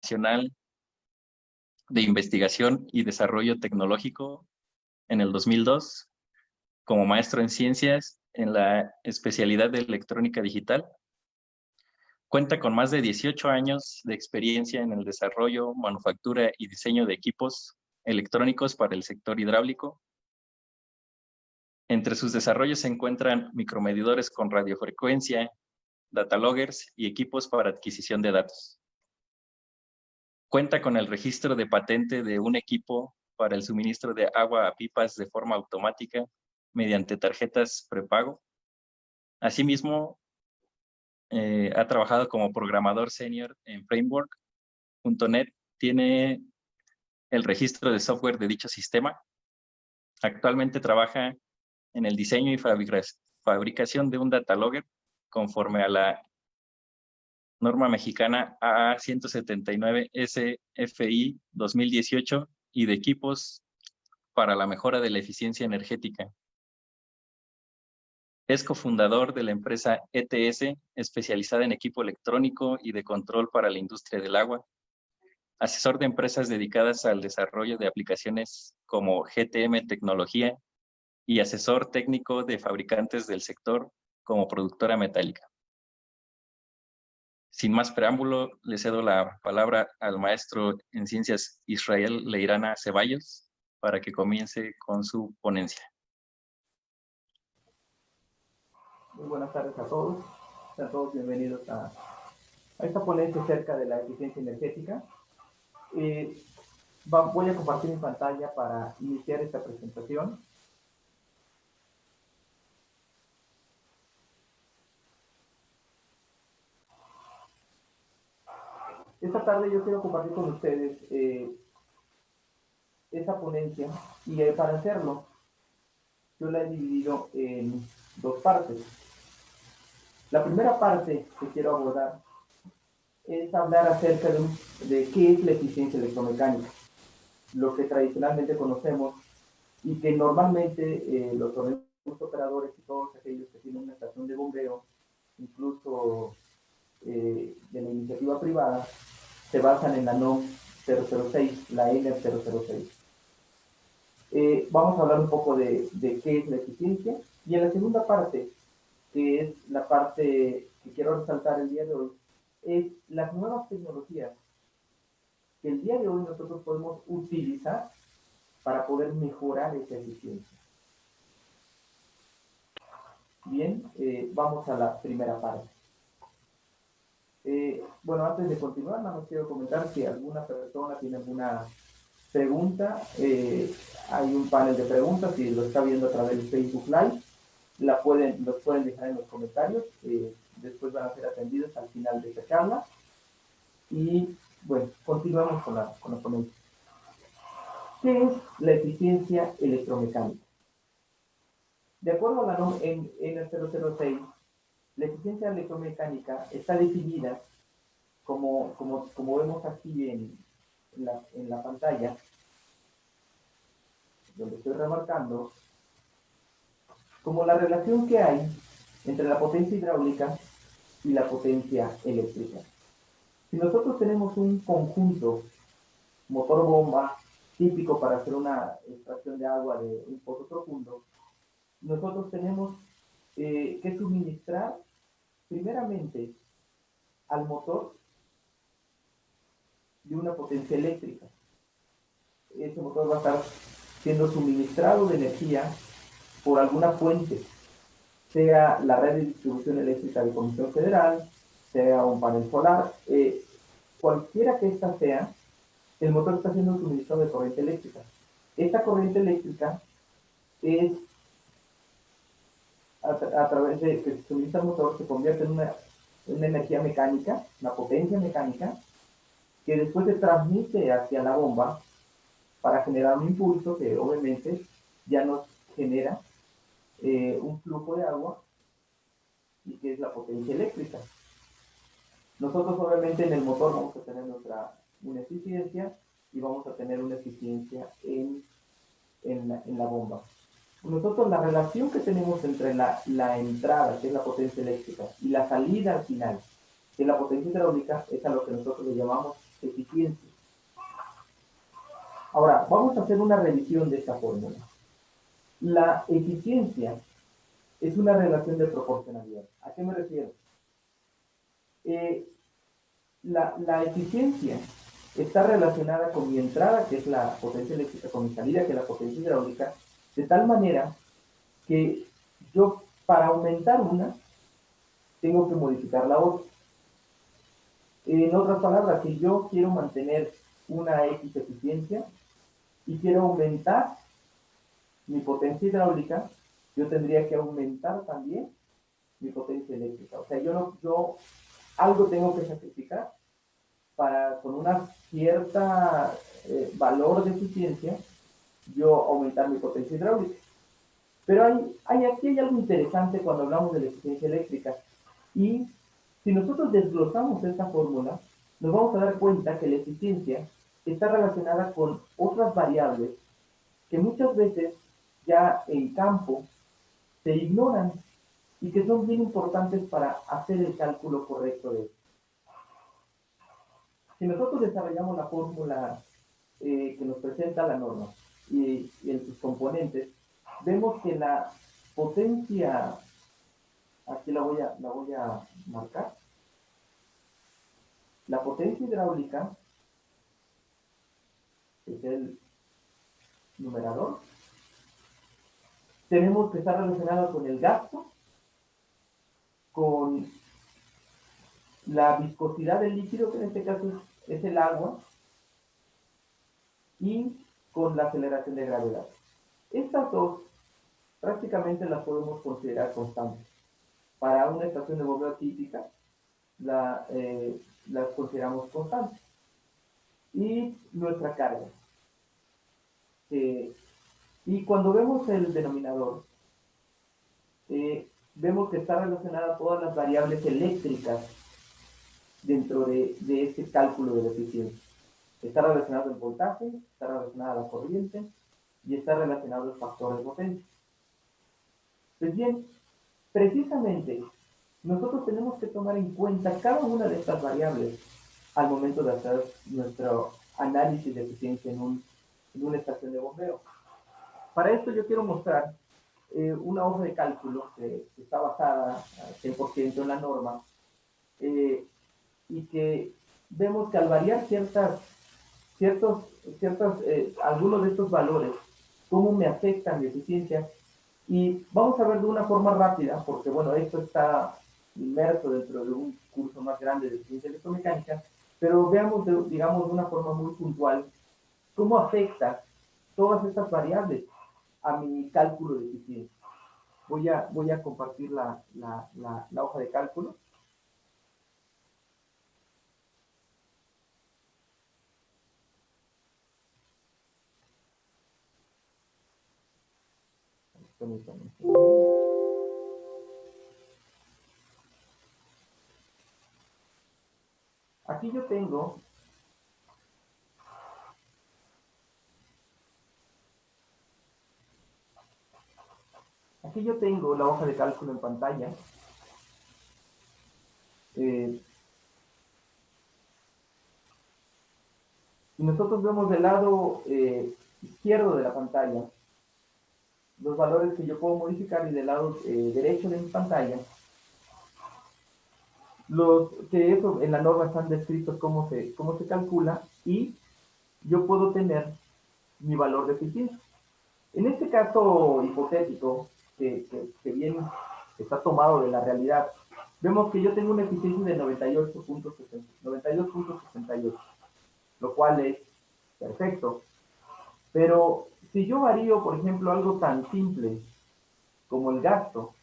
Nacional de Investigación y Desarrollo Tecnológico en el 2002, como maestro en ciencias en la especialidad de electrónica digital. Cuenta con más de 18 años de experiencia en el desarrollo, manufactura y diseño de equipos electrónicos para el sector hidráulico. Entre sus desarrollos se encuentran micromedidores con radiofrecuencia, data loggers y equipos para adquisición de datos. Cuenta con el registro de patente de un equipo para el suministro de agua a pipas de forma automática mediante tarjetas prepago. Asimismo, ha trabajado como programador senior en Framework.net. Tiene el registro de software de dicho sistema. Actualmente trabaja en el diseño y fabricación de un data logger conforme a la norma mexicana AA179 SFI 2018 y de equipos para la mejora de la eficiencia energética. Es cofundador de la empresa ETS, especializada en equipo electrónico y de control para la industria del agua. Asesor de empresas dedicadas al desarrollo de aplicaciones como GTM Tecnología y asesor técnico de fabricantes del sector como Productora Metálica. Sin más preámbulo, le cedo la palabra al maestro en ciencias Israel Leirana Ceballos para que comience con su ponencia. Muy buenas tardes a todos. Sean todos bienvenidos a esta ponencia acerca de la eficiencia energética. Voy a compartir mi pantalla para iniciar esta presentación. Esta tarde yo quiero compartir con ustedes esta ponencia y para hacerlo yo la he dividido en dos partes. La primera parte que quiero abordar es hablar acerca de qué es la eficiencia electromecánica, lo que tradicionalmente conocemos y que normalmente los organismos operadores y todos aquellos que tienen una estación de bombeo, incluso de la iniciativa privada, se basan en la NOM 006, la ENER 006. Vamos a hablar un poco de qué es la eficiencia, y en la segunda parte, que es la parte que quiero resaltar el día de hoy, es las nuevas tecnologías que el día de hoy nosotros podemos utilizar para poder mejorar esa eficiencia. Bien, vamos a la primera parte. Bueno, antes de continuar, nada más quiero comentar si alguna persona tiene alguna pregunta. Hay un panel de preguntas, si lo está viendo a través de Facebook Live, los pueden dejar en los comentarios, después van a ser atendidos al final de esta charla. Y bueno, continuamos con la ponencia. ¿Qué es la eficiencia electromecánica? De acuerdo a la NOM ENER 006, la eficiencia electromecánica está definida como vemos aquí en la pantalla, donde estoy remarcando, como la relación que hay entre la potencia hidráulica y la potencia eléctrica. Si nosotros tenemos un conjunto motor-bomba típico para hacer una extracción de agua de un pozo profundo, nosotros tenemos que suministrar primeramente al motor de una potencia eléctrica. Ese motor va a estar siendo suministrado de energía por alguna fuente, sea la red de distribución eléctrica de Comisión Federal, sea un panel solar, cualquiera que ésta sea, el motor está siendo suministrado de corriente eléctrica. Esta corriente eléctrica es, a través de que se suministra el motor, se convierte en una energía mecánica, una potencia mecánica, que después se transmite hacia la bomba para generar un impulso que obviamente ya nos genera un flujo de agua, y que es la potencia eléctrica. Nosotros obviamente en el motor vamos a tener una eficiencia, y vamos a tener una eficiencia en la bomba. Nosotros la relación que tenemos entre la entrada, que es la potencia eléctrica, y la salida al final, que es la potencia hidráulica, es a lo que nosotros le llamamos eficiencia. Ahora, vamos a hacer una revisión de esta fórmula. La eficiencia es una relación de proporcionalidad. ¿A qué me refiero? La eficiencia está relacionada con mi entrada, que es la potencia eléctrica, con mi salida, que es la potencia hidráulica, de tal manera que yo, para aumentar una, tengo que modificar la otra. En otras palabras, si yo quiero mantener una X eficiencia y quiero aumentar mi potencia hidráulica, yo tendría que aumentar también mi potencia eléctrica. O sea, yo algo tengo que sacrificar para, con una cierta valor de eficiencia, yo aumentar mi potencia hidráulica. Pero aquí hay algo interesante cuando hablamos de la eficiencia eléctrica. Y si nosotros desglosamos esta fórmula, nos vamos a dar cuenta que la eficiencia está relacionada con otras variables que muchas veces ya en campo se ignoran y que son bien importantes para hacer el cálculo correcto de esto. Si nosotros desarrollamos la fórmula que nos presenta la norma y en sus componentes, vemos que la potencia, aquí la voy a marcar, la potencia hidráulica, que es el numerador, tenemos que estar relacionado con el gasto, con la viscosidad del líquido, que en este caso es el agua, y con la aceleración de gravedad. Estas dos prácticamente las podemos considerar constantes. Para una estación de bombeo típica, las consideramos constantes. Y nuestra carga. Y cuando vemos el denominador, vemos que está relacionada a todas las variables eléctricas dentro de este cálculo de la eficiencia. Está relacionado el voltaje, está relacionada la corriente y está relacionado el factor de potencia. Pues bien, precisamente nosotros tenemos que tomar en cuenta cada una de estas variables al momento de hacer nuestro análisis de eficiencia en una estación de bombeo. Para esto yo quiero mostrar una hoja de cálculo que está basada al 100% en la norma y que vemos que al variar algunos de estos valores, cómo me afectan mi eficiencia. Y vamos a ver de una forma rápida, porque bueno, esto está inmerso dentro de un curso más grande de ciencia electromecánica, pero veamos, digamos, de una forma muy puntual, cómo afecta todas estas variables a mi cálculo de eficiencia. Voy a compartir la hoja de cálculo. Aquí yo tengo la hoja de cálculo en pantalla. Y nosotros vemos del lado izquierdo de la pantalla los valores que yo puedo modificar y del lado derecho de mi pantalla los que eso en la norma están descritos cómo se calcula y yo puedo tener mi valor de eficiencia. En este caso hipotético, que bien está tomado de la realidad, vemos que yo tengo una eficiencia de 92.68, lo cual es perfecto. Pero si yo varío, por ejemplo, algo tan simple como el gasto,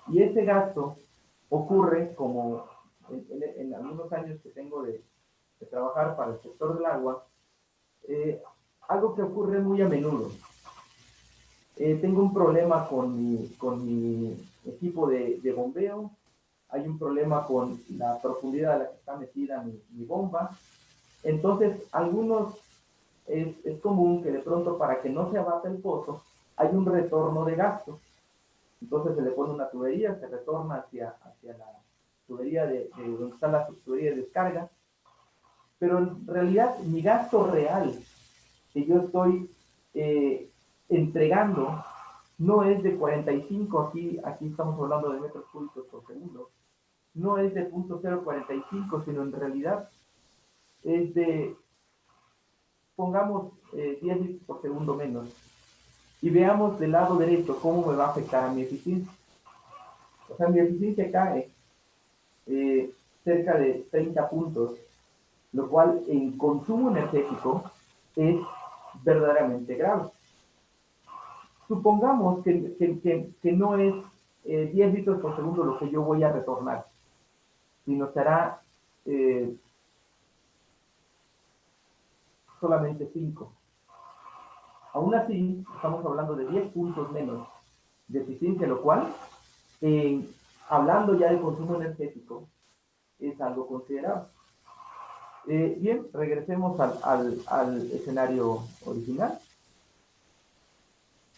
y ese gasto ocurre como en algunos años que tengo de trabajar para el sector del agua, algo que ocurre muy a menudo. Tengo un problema con mi equipo de bombeo, hay un problema con la profundidad a la que está metida mi bomba. Entonces, es común que de pronto, para que no se abata el pozo, hay un retorno de gasto. Entonces se le pone una tubería, se retorna hacia la tubería de donde está la tubería de descarga, pero en realidad mi gasto real que yo estoy entregando no es de 45, aquí estamos hablando de metros cúbicos por segundo, no es de 0.045, sino en realidad es de, pongamos 10 litros por segundo menos, y veamos del lado derecho cómo me va a afectar a mi eficiencia. O sea, mi eficiencia cae cerca de 30 puntos, lo cual en consumo energético es verdaderamente grave. Supongamos que no es 10 litros por segundo lo que yo voy a retornar, sino será solamente 5. Aún así, estamos hablando de 10 puntos menos de eficiencia, lo cual, hablando ya de consumo energético, es algo considerable. Bien, regresemos al escenario original.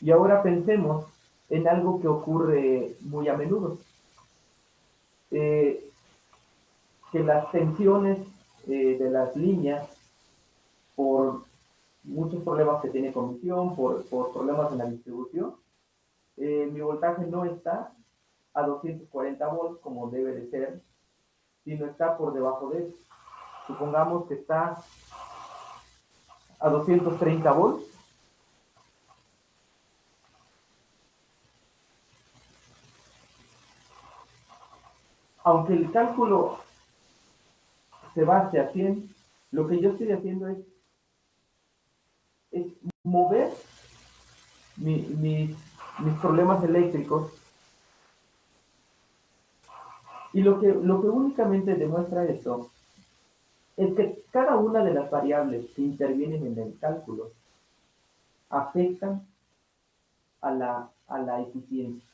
Y ahora pensemos en algo que ocurre muy a menudo. Que las tensiones de las líneas, por muchos problemas que tiene comisión, por problemas en la distribución, mi voltaje no está a 240 volts como debe de ser, sino está por debajo de eso. Supongamos que está a 230 volts. Aunque el cálculo se base a 100, lo que yo estoy haciendo es mover mis problemas eléctricos, y lo que únicamente demuestra esto es que cada una de las variables que intervienen en el cálculo afectan a la eficiencia.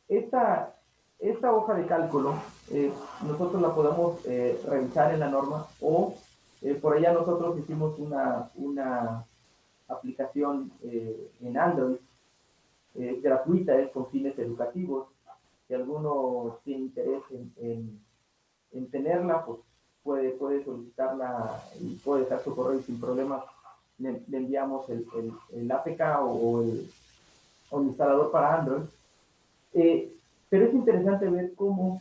Esta hoja de cálculo nosotros la podemos revisar en la norma, o por allá nosotros hicimos una aplicación en Android gratuita, es con fines educativos. Si alguno tiene interés en tenerla, pues puede solicitarla y puede dejar su correo y sin problemas le enviamos el APK o el instalador para Android. Pero es interesante ver cómo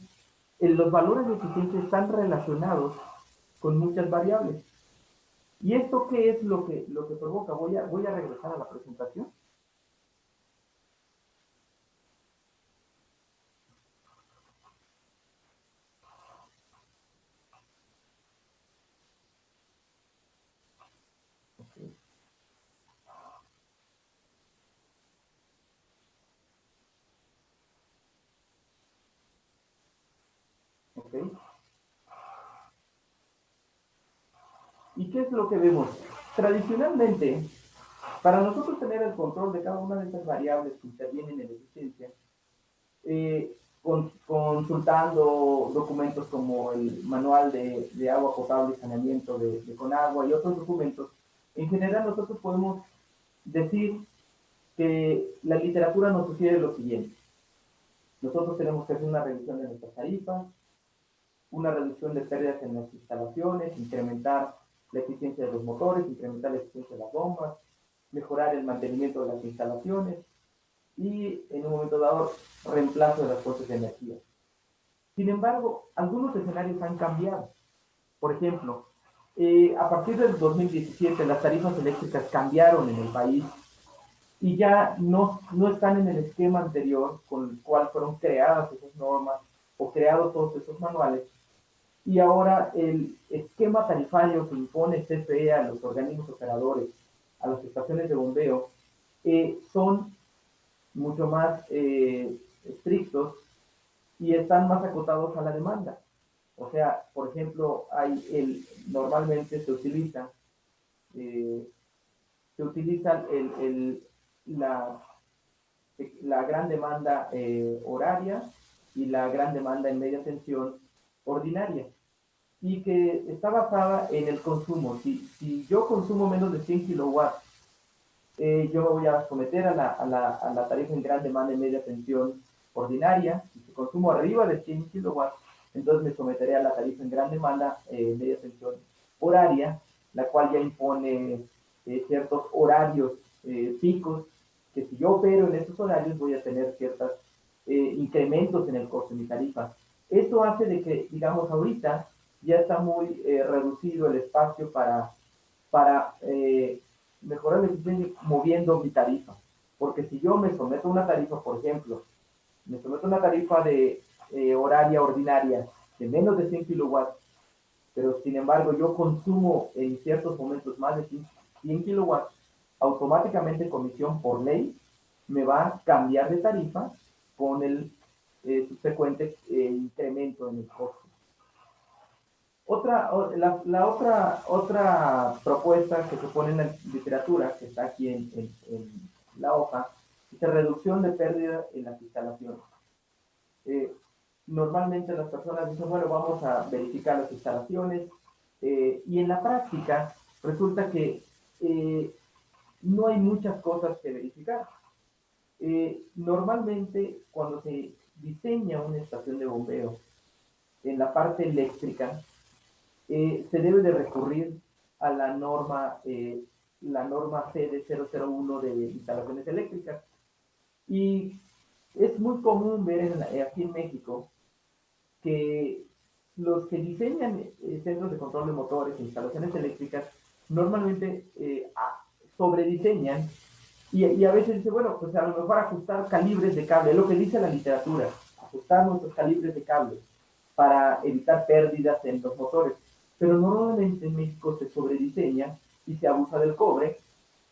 los valores de eficiencia están relacionados con muchas variables. ¿Y esto qué es lo que provoca? Voy a regresar a la presentación. Okay. ¿Y qué es lo que vemos? Tradicionalmente, para nosotros tener el control de cada una de estas variables que intervienen en la eficiencia, consultando documentos como el manual de agua potable y saneamiento de Conagua y otros documentos, en general nosotros podemos decir que la literatura nos sugiere lo siguiente. Nosotros tenemos que hacer una revisión de nuestras tarifas, una reducción de pérdidas en las instalaciones, incrementar la eficiencia de los motores, incrementar la eficiencia de las bombas, mejorar el mantenimiento de las instalaciones y, en un momento dado, reemplazo de las fuentes de energía. Sin embargo, algunos escenarios han cambiado. Por ejemplo, a partir del 2017 las tarifas eléctricas cambiaron en el país y ya no están en el esquema anterior con el cual fueron creadas esas normas o creados todos esos manuales. Y ahora el esquema tarifario que impone CFE a los organismos operadores, a las estaciones de bombeo, son mucho más estrictos y están más acotados a la demanda. O sea, por ejemplo, normalmente se utiliza la gran demanda horaria y la gran demanda en media tensión ordinaria, y que está basada en el consumo. Si yo consumo menos de 100 kilowatts, yo me voy a someter a la tarifa en gran demanda en media tensión ordinaria. Si consumo arriba de 100 kilowatts, entonces me someteré a la tarifa en gran demanda, media tensión horaria, la cual ya impone ciertos horarios picos, que si yo opero en estos horarios voy a tener ciertos incrementos en el costo de mi tarifa. Esto hace de que, digamos, ahorita ya está muy reducido el espacio para mejorar la eficiencia moviendo mi tarifa. Porque si yo me someto a una tarifa, por ejemplo, me someto a una tarifa de horaria ordinaria de menos de 100 kilowatts, pero sin embargo yo consumo en ciertos momentos más de 100 kilowatts, automáticamente comisión por ley me va a cambiar de tarifa con el subsecuente incremento en el costo. Otra propuesta que se pone en la literatura, que está aquí en la hoja, es la reducción de pérdida en las instalaciones. Normalmente las personas dicen, bueno, vamos a verificar las instalaciones, y en la práctica resulta que no hay muchas cosas que verificar. Normalmente cuando se diseña una estación de bombeo en la parte eléctrica, se debe de recurrir a la norma CD 001 de instalaciones eléctricas. Y es muy común ver aquí en México que los que diseñan centros de control de motores e instalaciones eléctricas normalmente sobrediseñan y a veces dice, bueno, pues a lo mejor ajustar calibres de cable, es lo que dice la literatura, ajustar nuestros calibres de cable para evitar pérdidas en los motores. Pero normalmente en México se sobrediseña y se abusa del cobre,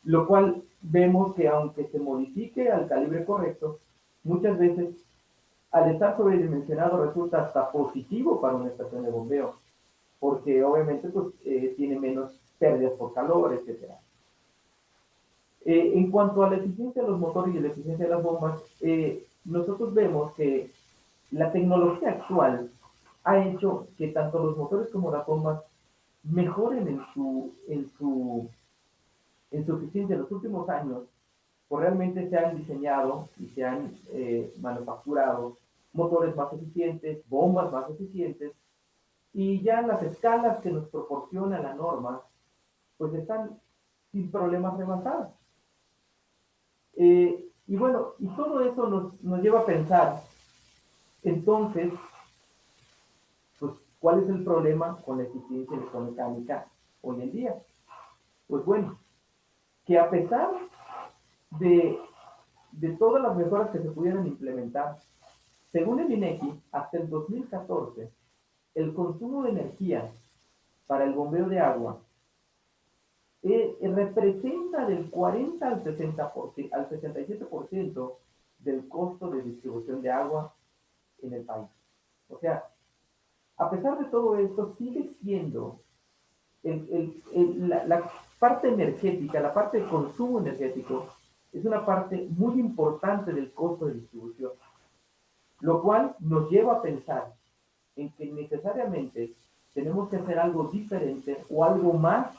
lo cual vemos que aunque se modifique al calibre correcto, muchas veces al estar sobredimensionado resulta hasta positivo para una estación de bombeo, porque obviamente pues, tiene menos pérdidas por calor, etc. En cuanto a la eficiencia de los motores y la eficiencia de las bombas, nosotros vemos que la tecnología actual ha hecho que tanto los motores como las bombas mejoren en su eficiencia en los últimos años, pues realmente se han diseñado y se han manufacturado motores más eficientes, bombas más eficientes, y ya las escalas que nos proporciona la norma, pues están sin problemas rebasadas. Y bueno, y todo eso nos lleva a pensar, entonces, pues, ¿cuál es el problema con la eficiencia electromecánica hoy en día? Pues bueno, que a pesar de, de todas las mejoras que se pudieran implementar, según el INEGI, hasta el 2014, el consumo de energía para el bombeo de agua representa del 40 al 60%, al 67% del costo de distribución de agua en el país. O sea, a pesar de todo esto, sigue siendo la parte energética, la parte de consumo energético, es una parte muy importante del costo de distribución, lo cual nos lleva a pensar en que necesariamente tenemos que hacer algo diferente o algo más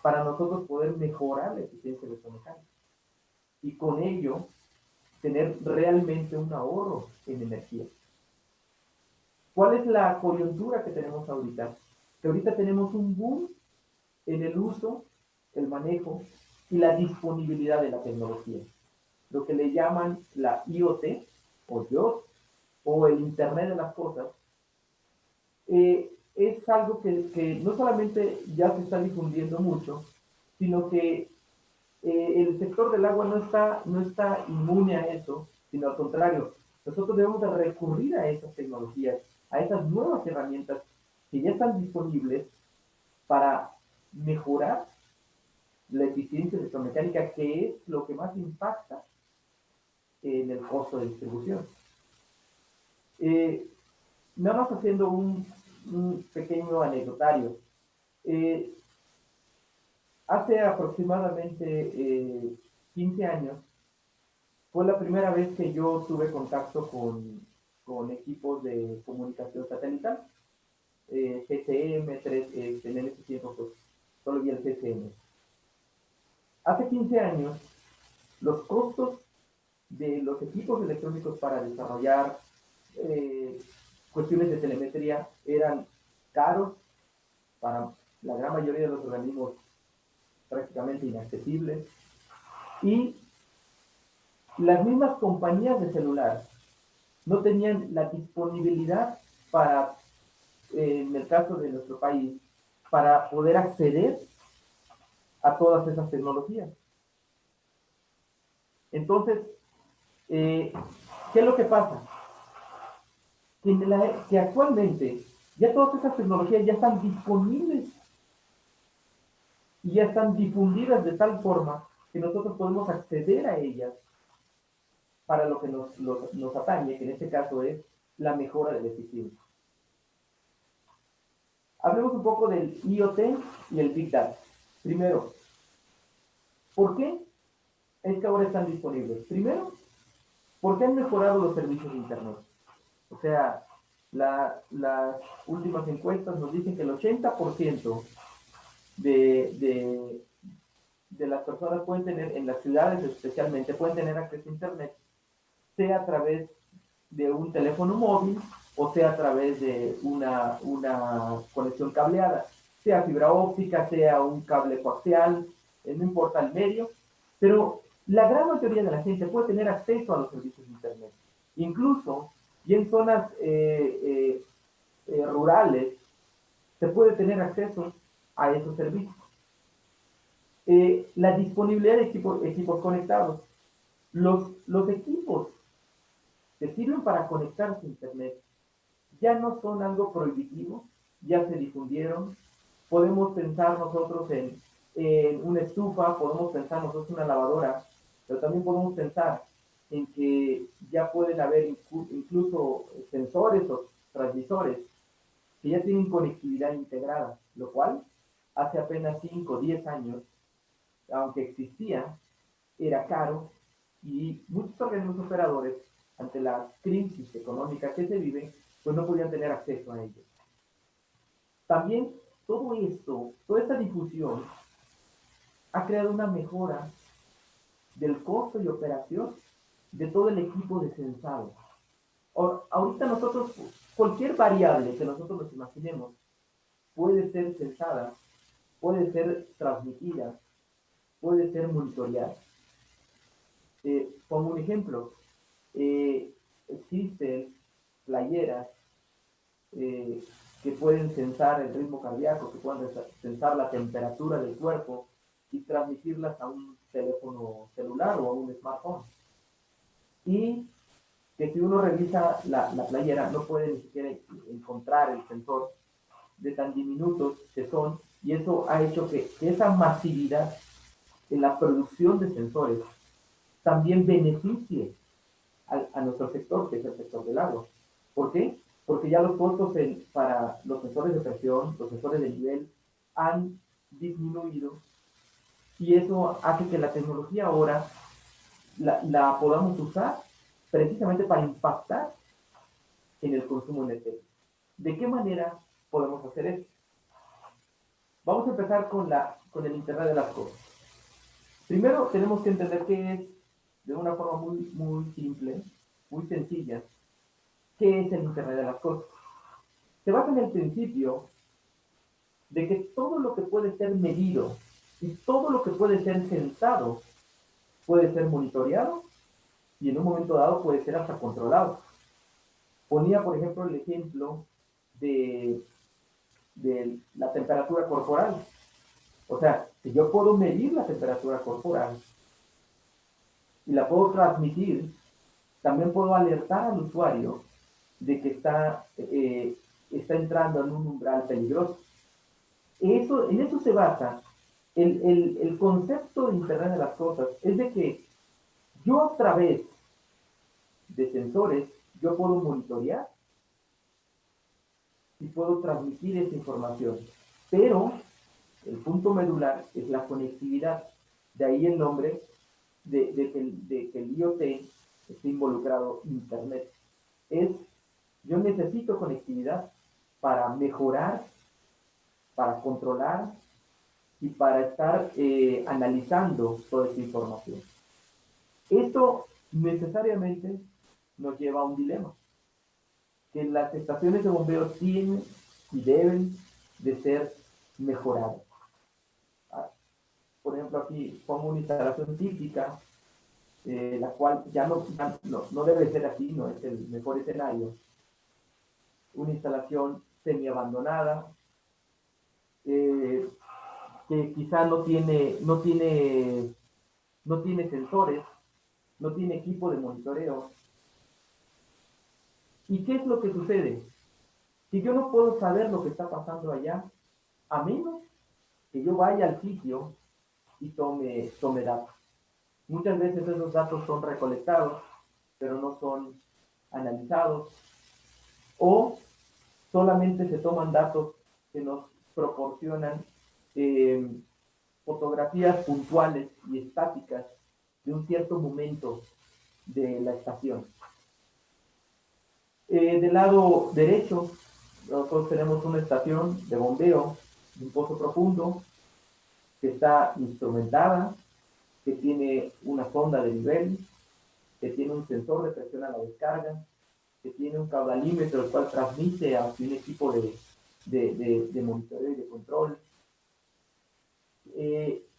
para nosotros poder mejorar la eficiencia electromecánica y con ello tener realmente un ahorro en energía. ¿Cuál es la coyuntura que tenemos ahorita? Que ahorita tenemos un boom en el uso, el manejo y la disponibilidad de la tecnología. Lo que le llaman la IoT o IoT o el Internet de las Cosas, es algo que no solamente ya se está difundiendo mucho, sino que el sector del agua no está inmune a eso, sino al contrario, nosotros debemos de recurrir a esas tecnologías, a esas nuevas herramientas que ya están disponibles para mejorar la eficiencia electromecánica, que es lo que más impacta en el costo de distribución. Nada más haciendo un pequeño anecdotario. Hace aproximadamente 15 años fue la primera vez que yo tuve contacto con equipos de comunicación satelital, GSM, 3, en ese tiempo pues, solo había el GSM. Hace 15 años, los costos de los equipos electrónicos para desarrollar cuestiones de telemetría eran caros, para la gran mayoría de los organismos prácticamente inaccesibles, y las mismas compañías de celular no tenían la disponibilidad para, en el caso de nuestro país, para poder acceder a todas esas tecnologías. Entonces, ¿qué es lo que pasa? Que actualmente ya todas esas tecnologías ya están disponibles y ya están difundidas de tal forma que nosotros podemos acceder a ellas para lo que nos atañe, que en este caso es la mejora de la eficiencia. Hablemos un poco del IoT y el Big Data. Primero, ¿por qué es que ahora están disponibles? Primero, porque han mejorado los servicios de Internet. O sea, las últimas encuestas nos dicen que el 80% de las personas pueden tener, en las ciudades especialmente, pueden tener acceso a Internet, sea a través de un teléfono móvil o sea a través de una conexión cableada, sea fibra óptica, sea un cable coaxial, no importa el medio, pero la gran mayoría de la gente puede tener acceso a los servicios de Internet. Incluso, y en zonas rurales, se puede tener acceso a esos servicios. La disponibilidad de equipos conectados. Los equipos que sirven para conectarse a Internet ya no son algo prohibitivo, ya se difundieron. Podemos pensar nosotros en una estufa, podemos pensar nosotros en una lavadora, pero también podemos pensar en que ya pueden haber incluso sensores o transmisores que ya tienen conectividad integrada, lo cual hace apenas 5 o 10 años, aunque existía, era caro y muchos organismos operadores, ante la crisis económica que se vive, pues no podían tener acceso a ellos. También todo esto, toda esta difusión, ha creado una mejora del costo y operación de todo el equipo de sensado. Ahorita nosotros, cualquier variable que nosotros nos imaginemos, puede ser sensada, puede ser transmitida, puede ser monitoreada. Como un ejemplo, existen playeras que pueden sensar el ritmo cardíaco, que pueden sensar la temperatura del cuerpo y transmitirlas a un teléfono celular o a un smartphone. Y que si uno revisa la playera, no puede ni siquiera encontrar el sensor de tan diminutos que son, y eso ha hecho que esa masividad en la producción de sensores también beneficie a nuestro sector, que es el sector del agua. ¿Por qué? Porque ya los costos para los sensores de presión, los sensores de nivel, han disminuido, y eso hace que la tecnología ahora la podamos usar precisamente para impactar en el consumo energético. ¿De qué manera podemos hacer esto? Vamos a empezar con el Internet de las cosas. Primero tenemos que entender qué es, de una forma muy, muy simple, muy sencilla, qué es el Internet de las cosas. Se basa en el principio de que todo lo que puede ser medido y todo lo que puede ser sensado puede ser monitoreado y en un momento dado puede ser hasta controlado. Ponía, por ejemplo, el ejemplo de la temperatura corporal. O sea, si yo puedo medir la temperatura corporal y la puedo transmitir, también puedo alertar al usuario de que está entrando en un umbral peligroso. En eso se basa el concepto de Internet de las cosas, es de que yo a través de sensores, yo puedo monitorear y puedo transmitir esa información. Pero el punto medular es la conectividad. De ahí el nombre de que el IoT esté involucrado Internet. Yo necesito conectividad para mejorar, para controlar y para estar analizando toda esa información. Esto necesariamente nos lleva a un dilema, que las estaciones de bombeo tienen y deben de ser mejoradas. Por ejemplo, aquí pongo una instalación típica, la cual ya no debe ser así, no es el mejor escenario. Una instalación semi-abandonada, que quizá no tiene sensores, no tiene equipo de monitoreo. ¿Y qué es lo que sucede? Que yo no puedo saber lo que está pasando allá, a menos que yo vaya al sitio y tome datos. Muchas veces esos datos son recolectados, pero no son analizados, o solamente se toman datos que nos proporcionan fotografías puntuales y estáticas de un cierto momento de la estación. Del lado derecho, nosotros tenemos una estación de bombeo de un pozo profundo que está instrumentada, que tiene una sonda de nivel, que tiene un sensor de presión a la descarga, que tiene un caudalímetro el cual transmite a un equipo de monitoreo y de control.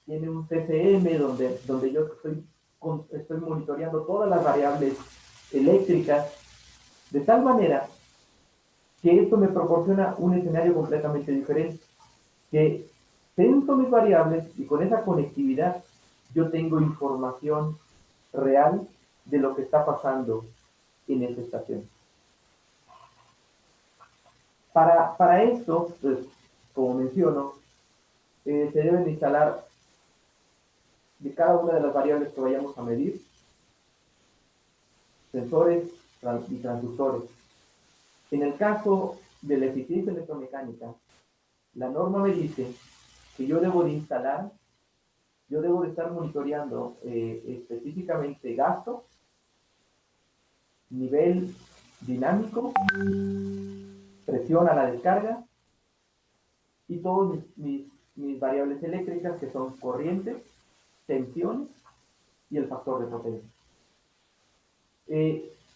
Tiene un CCM donde yo estoy monitoreando todas las variables eléctricas, de tal manera que esto me proporciona un escenario completamente diferente, que tengo mis variables y con esa conectividad yo tengo información real de lo que está pasando en esa estación. Para esto, pues, como menciono, se deben instalar de cada una de las variables que vayamos a medir sensores y transductores. En el caso de la eficiencia electromecánica, la norma me dice que yo debo de instalar, yo debo de estar monitoreando específicamente gasto, nivel dinámico, presión a la descarga y todas mis variables eléctricas, que son corrientes, tensiones y el factor de potencia.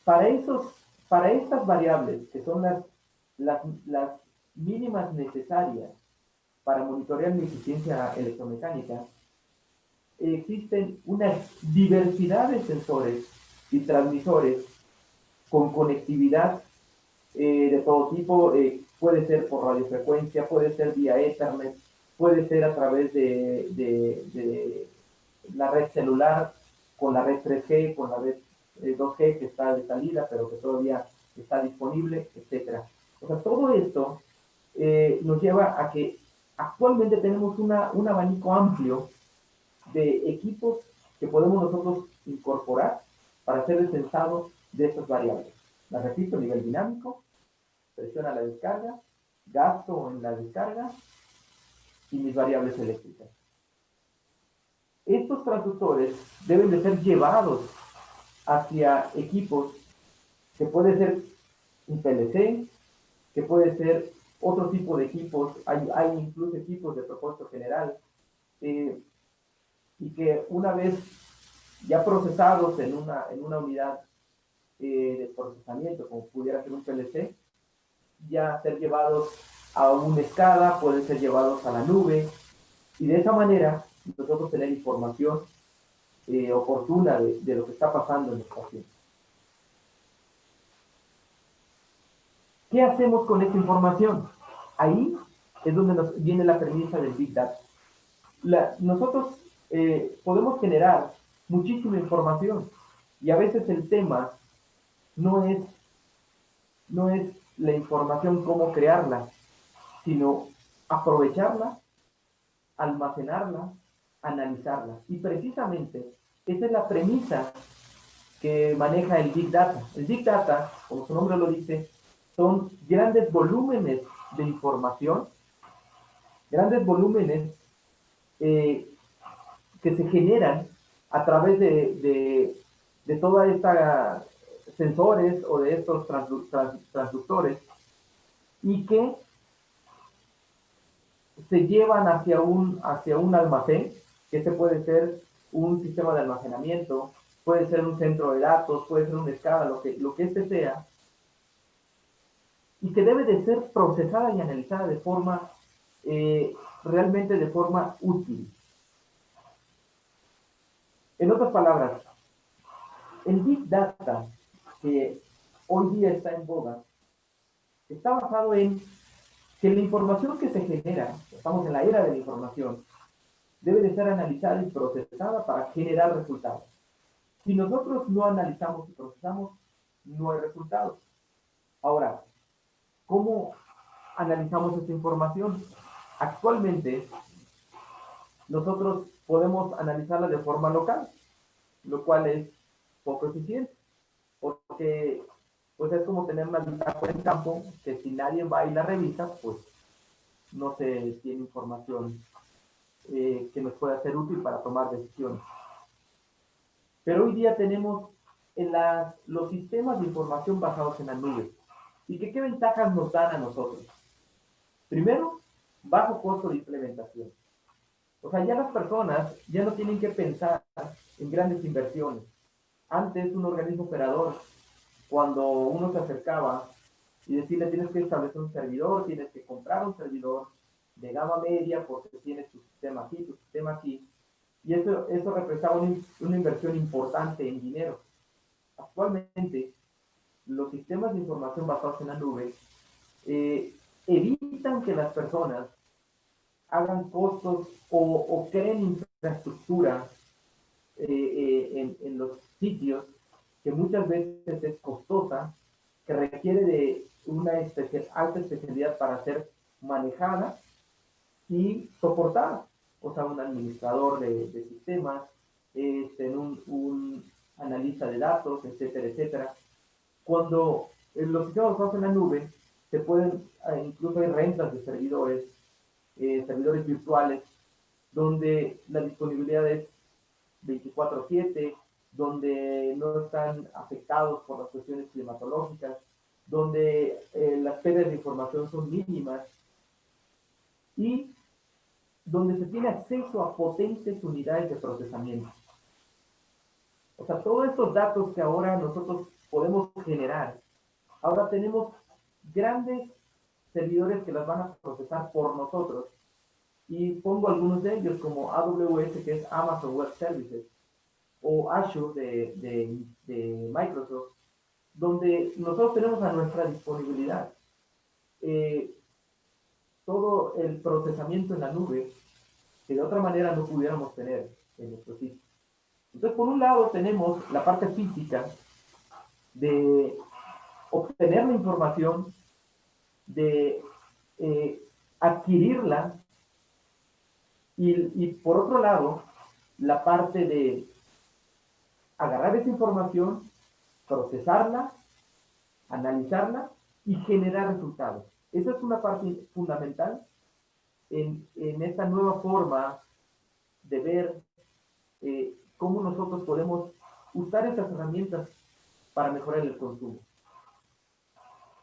Para estas variables, que son las mínimas necesarias para monitorear mi eficiencia electromecánica, existen una diversidad de sensores y transmisores con conectividad de todo tipo. Puede ser por radiofrecuencia, puede ser vía Ethernet, puede ser a través de la red celular, con la red 3G, con la red 2G que está de salida, pero que todavía está disponible, etc. O sea, todo esto nos lleva a que actualmente tenemos un abanico amplio de equipos que podemos nosotros incorporar para hacer el censado de estas variables. Las repito: nivel dinámico, presión a la descarga, gasto en la descarga y mis variables eléctricas. Estos transductores deben de ser llevados hacia equipos que puede ser un PLC, que puede ser otro tipo de equipos, hay incluso equipos de propósito general, y que una vez ya procesados en una unidad de procesamiento, como pudiera ser un PLC, ya ser llevados a una SCADA, pueden ser llevados a la nube, y de esa manera nosotros tener información oportuna de lo que está pasando en la estación. ¿Qué hacemos con esta información? Ahí es donde nos viene la premisa del Big Data. Nosotros podemos generar muchísima información, y a veces el tema no es la información, cómo crearla, sino aprovecharla, almacenarla, analizarla. Y precisamente esa es la premisa que maneja el Big Data. El Big Data, como su nombre lo dice, son grandes volúmenes de información, grandes volúmenes que se generan a través de toda esta sensores o de estos transductores, y que se llevan hacia un almacén, que este puede ser un sistema de almacenamiento, puede ser un centro de datos, puede ser una escala, lo que este sea, y que debe de ser procesada y analizada de forma, realmente de forma útil. En otras palabras, el Big Data, que hoy día está en boga, está basado en que la información que se genera, estamos en la era de la información, debe de ser analizada y procesada para generar resultados. Si nosotros no analizamos y procesamos, no hay resultados. Ahora, ¿cómo analizamos esta información? Actualmente, nosotros podemos analizarla de forma local, lo cual es poco eficiente, porque pues es como tener una bitácora en campo, que si nadie va y la revisa, pues no se tiene información que nos pueda ser útil para tomar decisiones. Pero hoy día tenemos los sistemas de información basados en la nube. ¿Y qué ventajas nos dan a nosotros? Primero, bajo costo de implementación. O sea, ya las personas ya no tienen que pensar en grandes inversiones. Antes, un organismo operador, cuando uno se acercaba y decirle tienes que establecer un servidor, tienes que comprar un servidor de gama media porque tienes tu sistema aquí, tu sistema aquí, y eso representaba una inversión importante en dinero. Actualmente, los sistemas de información basados en la nube evitan que las personas hagan costos o creen infraestructura en los sitios que muchas veces es costosa, que requiere de una alta especialidad para ser manejada y soportada. O sea, un administrador de sistemas, un analista de datos, etcétera, etcétera. Cuando los sistemas basados en la nube, se pueden, incluso hay rentas de servidores, servidores virtuales, donde la disponibilidad es 24/7, donde no están afectados por las cuestiones climatológicas, donde las pérdidas de información son mínimas y donde se tiene acceso a potentes unidades de procesamiento. O sea, todos estos datos que ahora nosotros podemos generar, ahora tenemos grandes servidores que las van a procesar por nosotros. Y pongo algunos de ellos como AWS, que es Amazon Web Services, o Azure de Microsoft, donde nosotros tenemos a nuestra disponibilidad todo el procesamiento en la nube que de otra manera no pudiéramos tener en nuestro sitio. Entonces, por un lado tenemos la parte física de obtener la información, de adquirirla, y por otro lado, la parte de agarrar esa información, procesarla, analizarla y generar resultados. Esa es una parte fundamental en esta nueva forma de ver cómo nosotros podemos usar estas herramientas para mejorar el consumo.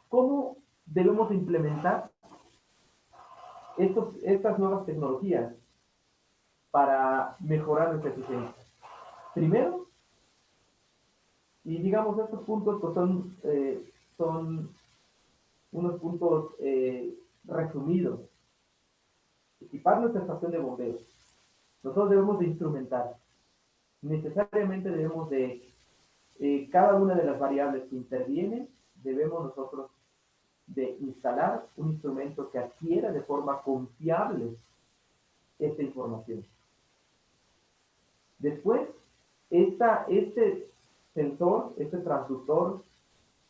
¿Cómo debemos implementar estas nuevas tecnologías para mejorar nuestra eficiencia? Primero, y digamos estos puntos pues son unos puntos resumidos. Equipar nuestra estación de bombeo. Nosotros debemos de instrumentar. Necesariamente debemos de cada una de las variables que intervienen, debemos nosotros de instalar un instrumento que adquiera de forma confiable esta información. Después, este sensor, este transductor,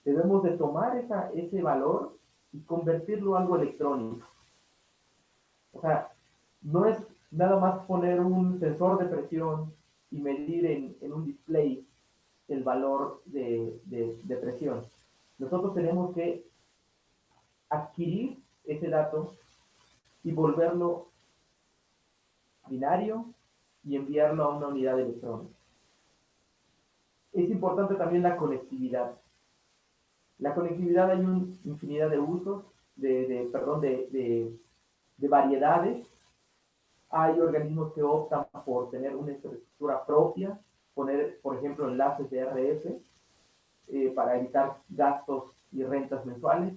debemos de tomar ese valor y convertirlo a algo electrónico. O sea, no es nada más poner un sensor de presión y medir en un display el valor de presión. Nosotros tenemos que adquirir ese dato y volverlo binario y enviarlo a una unidad electrónica. Es importante también la conectividad. La conectividad hay una infinidad de usos, de variedades. Hay organismos que optan por tener una infraestructura propia, poner, por ejemplo, enlaces de RF para evitar gastos y rentas mensuales.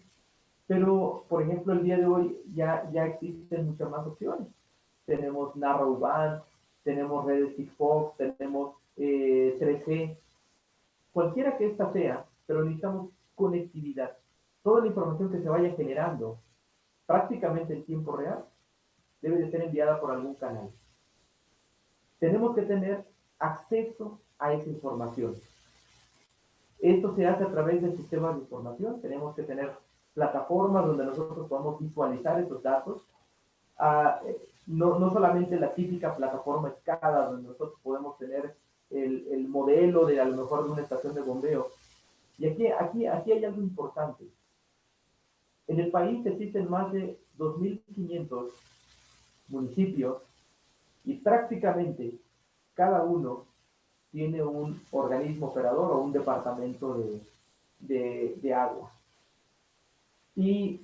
Pero, por ejemplo, el día de hoy ya existen muchas más opciones. Tenemos Narrowband, tenemos redes Sigfox, tenemos 3G, cualquiera que ésta sea, pero necesitamos conectividad. Toda la información que se vaya generando prácticamente en tiempo real debe de ser enviada por algún canal. Tenemos que tener acceso a esa información. Esto se hace a través del sistema de información. Tenemos que tener plataformas donde nosotros podamos visualizar esos datos. No solamente la típica plataforma SCADA, donde nosotros podemos tener el modelo de a lo mejor de una estación de bombeo. Y aquí hay algo importante. En el país existen más de 2.500 municipios y prácticamente cada uno tiene un organismo operador o un departamento de agua. Y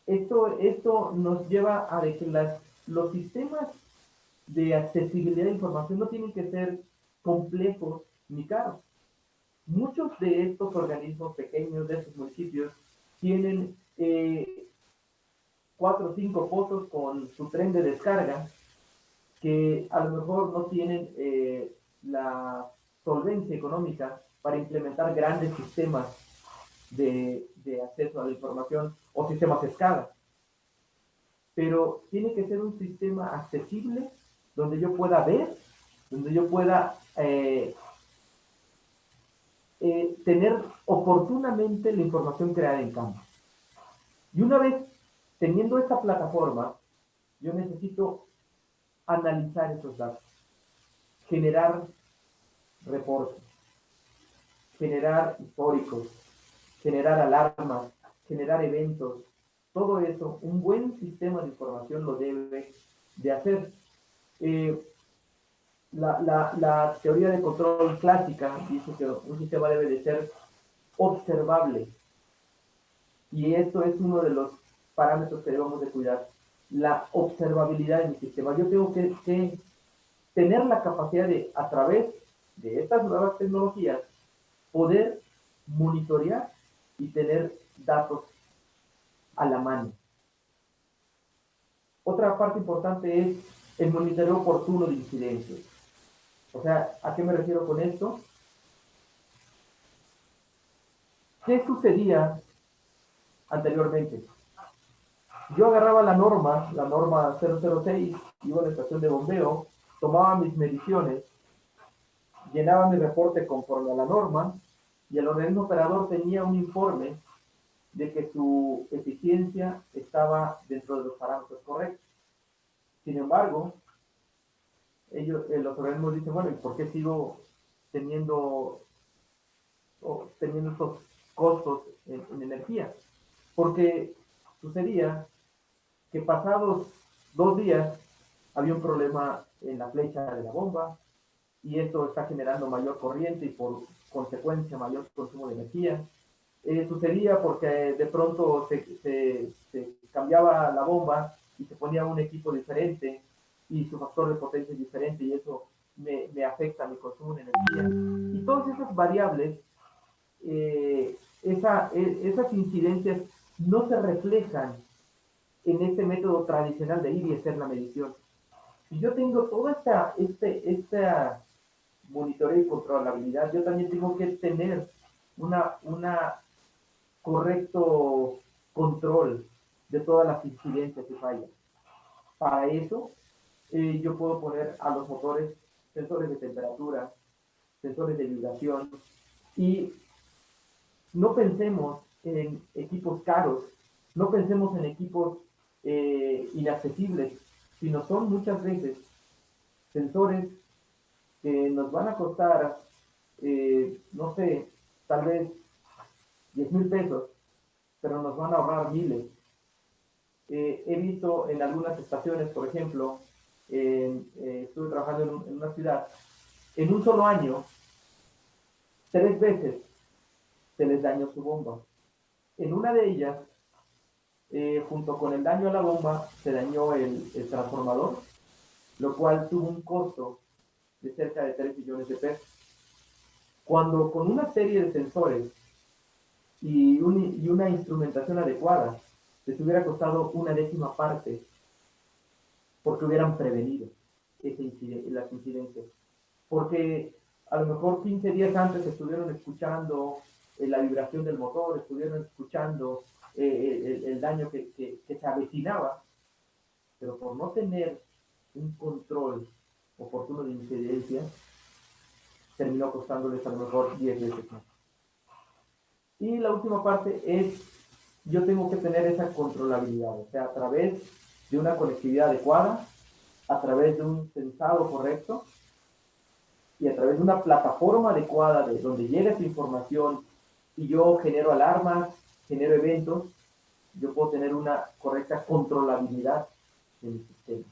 esto nos lleva a de que los sistemas de accesibilidad de información no tienen que ser complejos ni caros. Muchos de estos organismos pequeños, de estos municipios, tienen 4 o 5 pozos con su tren de descarga, que a lo mejor no tienen la solvencia económica para implementar grandes sistemas de acceso a la información o sistemas escala. Pero tiene que ser un sistema accesible donde yo pueda ver, donde yo pueda tener oportunamente la información creada en campo. Y una vez teniendo esta plataforma, yo necesito analizar esos datos, generar reportes, generar históricos, generar alarmas, generar eventos. Todo eso, un buen sistema de información lo debe de hacer. La teoría de control clásica dice que un sistema debe de ser observable. Y esto es uno de los parámetros que debemos de cuidar. La observabilidad de mi sistema. Yo tengo que tener la capacidad de, a través de estas nuevas tecnologías, poder monitorear y tener datos a la mano. Otra parte importante es el monitoreo oportuno de incidencias. O sea, ¿a qué me refiero con esto? ¿Qué sucedía anteriormente? Yo agarraba la norma 006, iba a la estación de bombeo, tomaba mis mediciones, llenaba mi reporte conforme a la norma y el organismo operador tenía un informe de que su eficiencia estaba dentro de los parámetros correctos. Sin embargo, los organismos dicen, bueno, ¿y por qué sigo teniendo estos costos en energía? Porque sucedía que pasados 2 días había un problema en la flecha de la bomba y esto está generando mayor corriente y por consecuencia mayor consumo de energía. Sucedía porque de pronto se cambiaba la bomba y se ponía un equipo diferente y su factor de potencia es diferente y eso me afecta a mi consumo de energía. Y todas esas variables, esas incidencias no se reflejan en este método tradicional de ir y hacer la medición. Si yo tengo toda esta monitoreo y controlabilidad, yo también tengo que tener una correcto control de todas las incidencias y fallas. Para eso, yo puedo poner a los motores sensores de temperatura, sensores de vibración, y no pensemos en equipos caros, no pensemos en equipos inaccesibles, sino son muchas veces sensores que nos van a costar, no sé, tal vez 10,000 pesos, pero nos van a ahorrar miles. He visto en algunas estaciones, por ejemplo, estuve trabajando en una ciudad, en un solo año, 3 veces se les dañó su bomba. En una de ellas, junto con el daño a la bomba, se dañó el transformador, lo cual tuvo un costo de cerca de 3 millones de pesos. Cuando con una serie de sensores y una instrumentación adecuada, les hubiera costado una décima parte porque hubieran prevenido las incidencias. Porque a lo mejor 15 días antes estuvieron escuchando la vibración del motor, estuvieron escuchando el daño que se avecinaba, pero por no tener un control oportuno de incidencia, terminó costándoles a lo mejor 10 veces más. Y la última parte es, yo tengo que tener esa controlabilidad, o sea, a través de una conectividad adecuada, a través de un sensado correcto y a través de una plataforma adecuada de donde llega esa información y yo genero alarmas, genero eventos, yo puedo tener una correcta controlabilidad de mi sistema.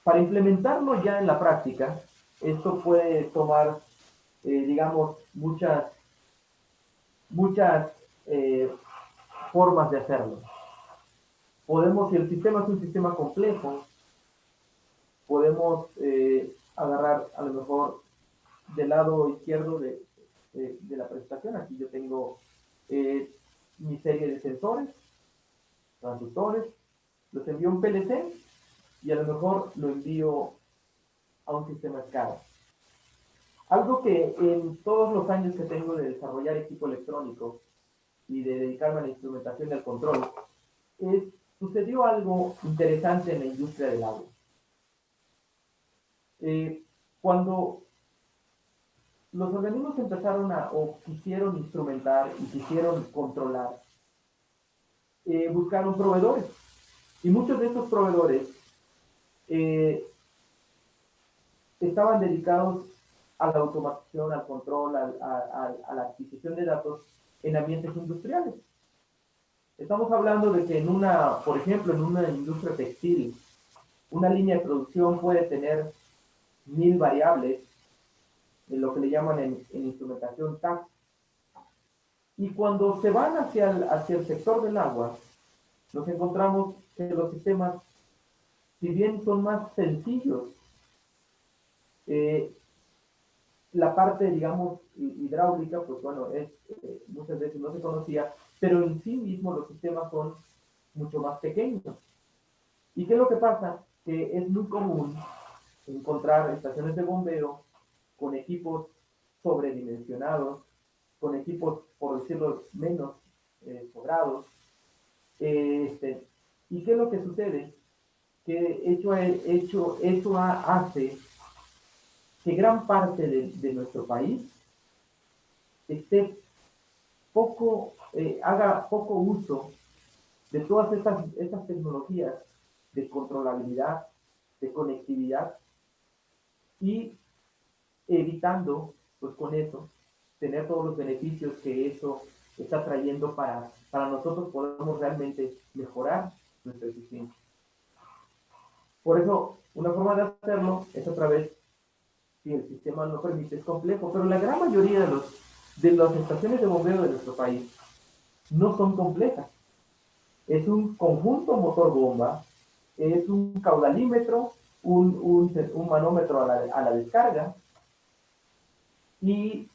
Para implementarlo ya en la práctica, esto puede tomar, digamos, muchas formas de hacerlo. Podemos, si el sistema es un sistema complejo, podemos agarrar a lo mejor del lado izquierdo de la presentación. Aquí yo tengo mi serie de sensores, transductores, los envío a un PLC y a lo mejor lo envío a un sistema SCADA. Algo que en todos los años que tengo de desarrollar equipo electrónico y de dedicarme a la instrumentación y al control, sucedió algo interesante en la industria del agua. Cuando los organismos empezaron o quisieron instrumentar y quisieron controlar, buscaron proveedores. Y muchos de estos proveedores estaban dedicados a la automatización, al control, a la adquisición de datos en ambientes industriales. Estamos hablando de que por ejemplo, en una industria textil, una línea de producción puede tener 1000 variables, en lo que le llaman en instrumentación TAC. Y cuando se van hacia el sector del agua, nos encontramos que los sistemas, si bien son más sencillos, la parte, digamos, hidráulica, pues bueno, muchas veces no se conocía, pero en sí mismo los sistemas son mucho más pequeños. ¿Y qué es lo que pasa? Que es muy común encontrar estaciones de bombeo con equipos sobredimensionados, con equipos, por decirlo menos, sobrados. ¿Y qué es lo que sucede? Que eso hace que gran parte de nuestro país haga poco uso de todas estas tecnologías de controlabilidad, de conectividad, y evitando, pues con eso, tener todos los beneficios que eso está trayendo para nosotros podamos realmente mejorar nuestra eficiencia. Por eso, una forma de hacerlo es a través, si el sistema lo permite, es complejo, pero la gran mayoría de las estaciones de bombeo de nuestro país no son complejas. Es un conjunto motor-bomba, es un caudalímetro, un manómetro a la descarga y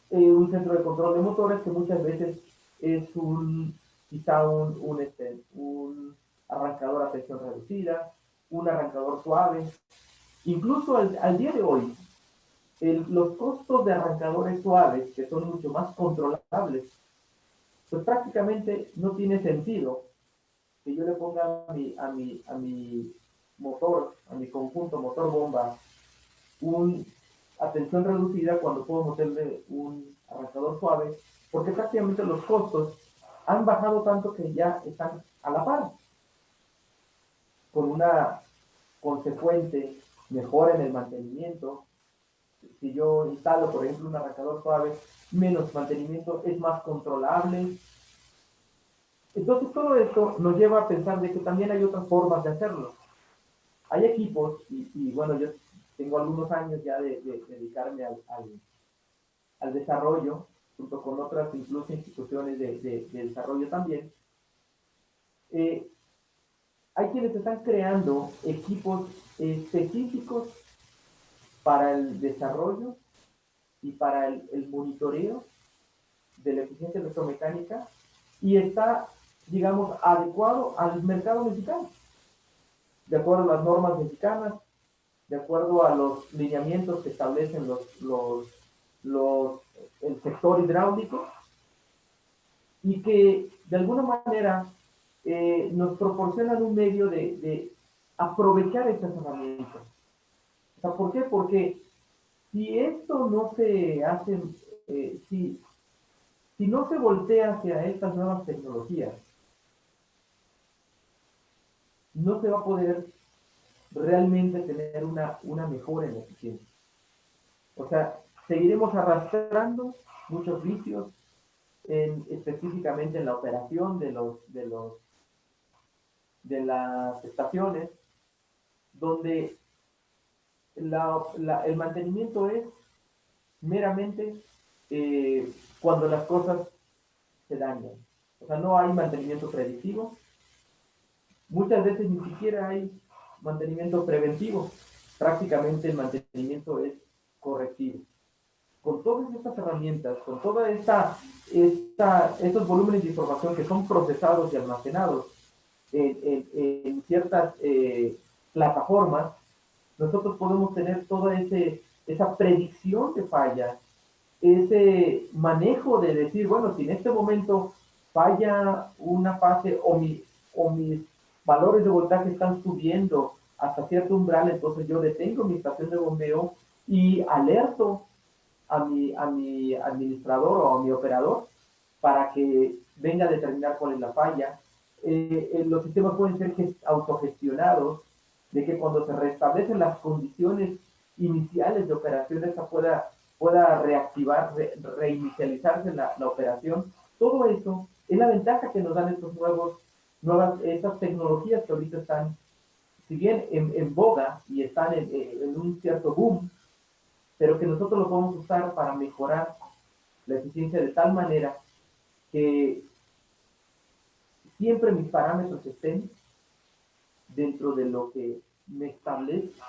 un centro de control de motores que muchas veces es quizá un arrancador a presión reducida, un arrancador suave. Incluso al día de hoy, los costos de arrancadores suaves, que son mucho más controlables, pues prácticamente no tiene sentido que yo le ponga a mi motor, a mi conjunto motor bomba, a tensión reducida cuando puedo meterle un arrancador suave, porque prácticamente los costos han bajado tanto que ya están a la par, con una consecuente mejora en el mantenimiento. Si yo instalo, por ejemplo, un arrancador suave, menos mantenimiento, es más controlable. Entonces todo esto nos lleva a pensar de que también hay otras formas de hacerlo. Hay equipos, y bueno, yo tengo algunos años ya de dedicarme al desarrollo, junto con otras incluso instituciones de desarrollo también. Hay quienes están creando equipos específicos para el desarrollo y para el monitoreo de la eficiencia electromecánica y está, digamos, adecuado al mercado mexicano, de acuerdo a las normas mexicanas, de acuerdo a los lineamientos que establecen el sector hidráulico y que de alguna manera nos proporcionan un medio de aprovechar estas herramientas. O sea, ¿por qué? Porque si esto no se hace, si no se voltea hacia estas nuevas tecnologías, no se va a poder realmente tener una mejora en la eficiencia. O sea, seguiremos arrastrando muchos vicios, específicamente en la operación de las estaciones, donde el mantenimiento es meramente cuando las cosas se dañan. O sea, no hay mantenimiento predictivo. Muchas veces ni siquiera hay mantenimiento preventivo. Prácticamente el mantenimiento es correctivo. Con todas estas herramientas, con toda estos volúmenes de información que son procesados y almacenados en ciertas plataformas, nosotros podemos tener toda esa predicción de fallas, ese manejo de decir, bueno, si en este momento falla una fase o mis valores de voltaje están subiendo hasta cierto umbral, entonces yo detengo mi estación de bombeo y alerto a mi administrador o a mi operador para que venga a determinar cuál es la falla. Los sistemas pueden ser autogestionados, de que cuando se restablecen las condiciones iniciales de operación, esta pueda reactivar, reinicializarse la operación. Todo eso es la ventaja que nos dan estas tecnologías que ahorita están, si bien en boga y están en un cierto boom, pero que nosotros lo podemos usar para mejorar la eficiencia de tal manera que siempre mis parámetros estén dentro de lo que me establece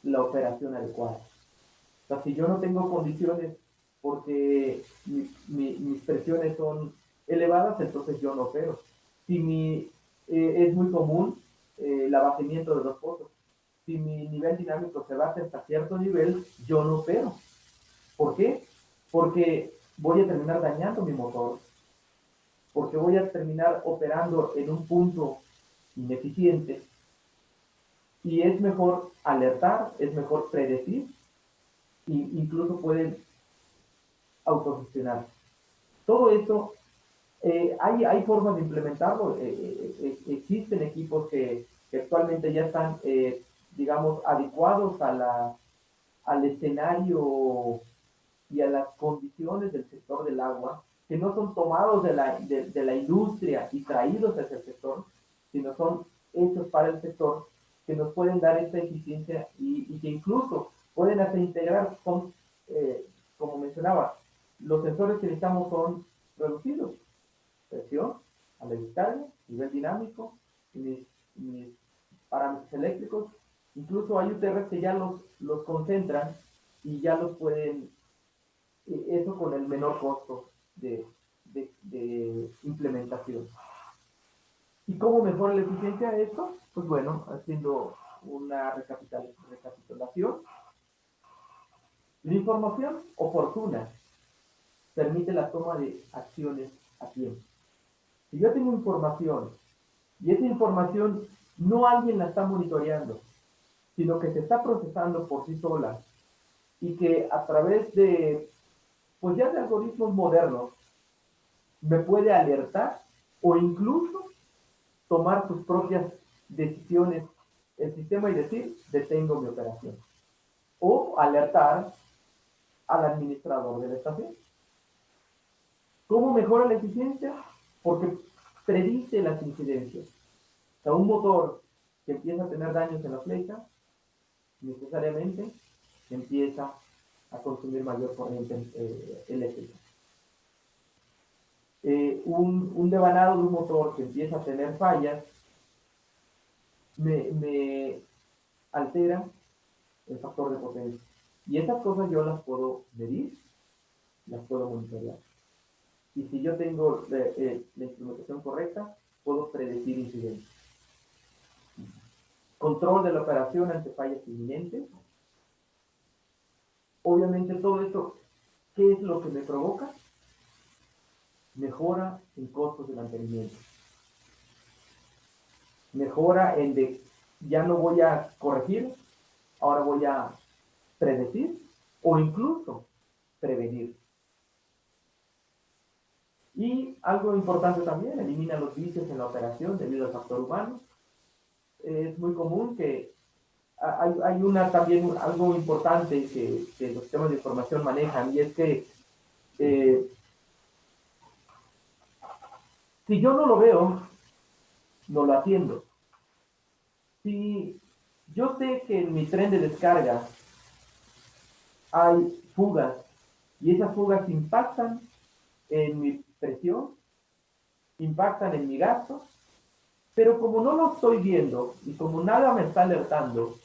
la operación adecuada. O sea, si yo no tengo condiciones porque mis presiones son elevadas, entonces yo no opero. Si es muy común el abatimiento de los pozos. Si mi nivel dinámico se bate hasta cierto nivel, yo no opero. ¿Por qué? Porque voy a terminar dañando mi motor, porque voy a terminar operando en un punto ineficiente y es mejor alertar, es mejor predecir e incluso pueden autogestionar. Todo esto, hay formas de implementarlo, existen equipos que actualmente ya están, digamos, adecuados al escenario y a las condiciones del sector del agua, que no son tomados de la industria y traídos hacia el sector, sino son hechos para el sector, que nos pueden dar esta eficiencia y que incluso pueden hasta integrar, como mencionaba, los sensores que necesitamos son reducidos, presión a la descarga, nivel dinámico, mis parámetros eléctricos, incluso hay UTRs que ya los concentran y ya los pueden, eso con el menor costo de implementación. ¿Y cómo mejora la eficiencia de esto? Pues bueno, haciendo una recapitulación. La información oportuna permite la toma de acciones a tiempo. Si yo tengo información y esa información no alguien la está monitoreando, sino que se está procesando por sí sola y que a través de, pues ya de algoritmos modernos, me puede alertar o incluso tomar sus propias decisiones el sistema y decir, detengo mi operación. O alertar al administrador de la estación. ¿Cómo mejora la eficiencia? Porque predice las incidencias. O sea, un motor que empieza a tener daños en la flecha, necesariamente empieza a consumir mayor corriente eléctrica. Un devanado de un motor que empieza a tener fallas me altera el factor de potencia. Y esas cosas yo las puedo medir, las puedo monitorear. Y si yo tengo la instrumentación correcta, puedo predecir incidentes. Control de la operación ante fallas inminentes. Obviamente todo esto, ¿qué es lo que me provoca? Mejora en costos de mantenimiento. Mejora en de, ya no voy a corregir, ahora voy a predecir o incluso prevenir. Y algo importante también, elimina los vicios en la operación debido al factor humano. Es muy común que hay también algo importante que los sistemas de información manejan, y es que si yo no lo veo, no lo atiendo. Si yo sé que en mi tren de descarga hay fugas y esas fugas impactan en mi presión, impactan en mi gasto, pero como no lo estoy viendo y como nada me está alertando,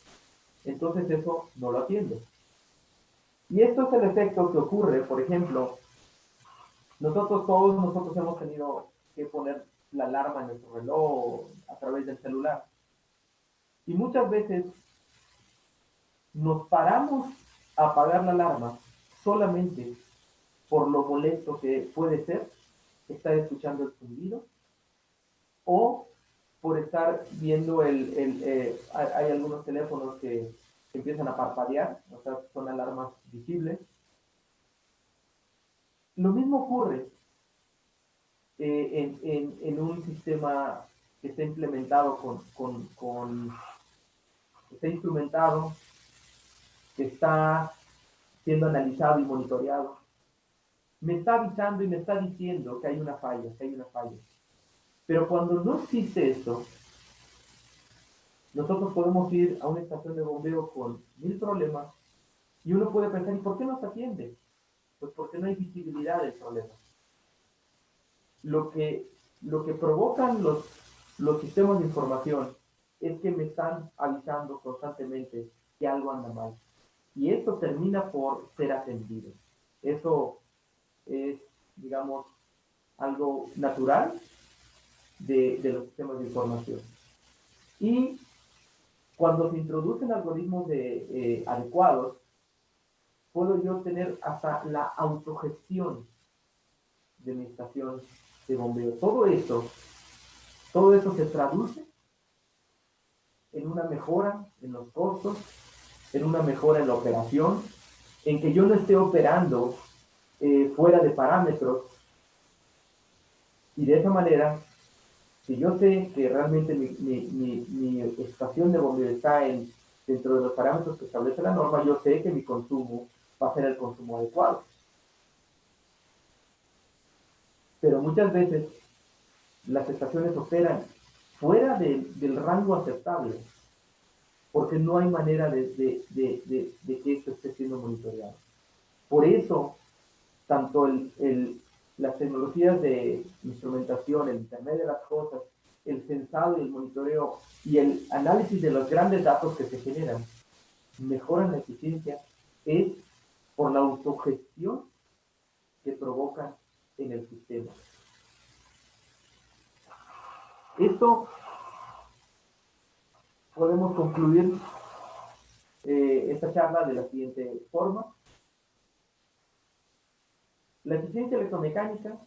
entonces eso no lo atiendo. Y esto es el efecto que ocurre, por ejemplo, todos nosotros hemos tenido que poner la alarma en nuestro reloj a través del celular. Y muchas veces nos paramos a apagar la alarma solamente por lo molesto que puede ser estar escuchando el zumbido, o por estar viendo hay algunos teléfonos que empiezan a parpadear, o sea, son alarmas visibles. Lo mismo ocurre en un sistema que está implementado que está instrumentado, que está siendo analizado y monitoreado. Me está avisando y me está diciendo que hay una falla, Pero cuando no existe esto, nosotros podemos ir a una estación de bombeo con 1000 problemas y uno puede pensar, ¿y por qué no se atiende? Pues porque no hay visibilidad del problema. Lo que provocan los sistemas de información es que me están avisando constantemente que algo anda mal. Y esto termina por ser atendido. Eso es, digamos, algo natural de los sistemas de información. Y cuando se introducen algoritmos adecuados, puedo yo tener hasta la autogestión de mi estación de bombeo. Todo esto se traduce en una mejora en los costos, en una mejora en la operación, en que yo no esté operando fuera de parámetros, y de esa manera, si yo sé que realmente mi estación de bombeo está dentro de los parámetros que establece la norma, yo sé que mi consumo va a ser el consumo adecuado. Pero muchas veces las estaciones operan fuera del rango aceptable, porque no hay manera de que esto esté siendo monitoreado. Por eso, tanto las tecnologías de instrumentación, el Internet de las cosas, el sensado y el monitoreo y el análisis de los grandes datos que se generan mejoran la eficiencia, es por la autogestión que provocan en el sistema. Esto podemos concluir esta charla de la siguiente forma. La eficiencia electromecánica,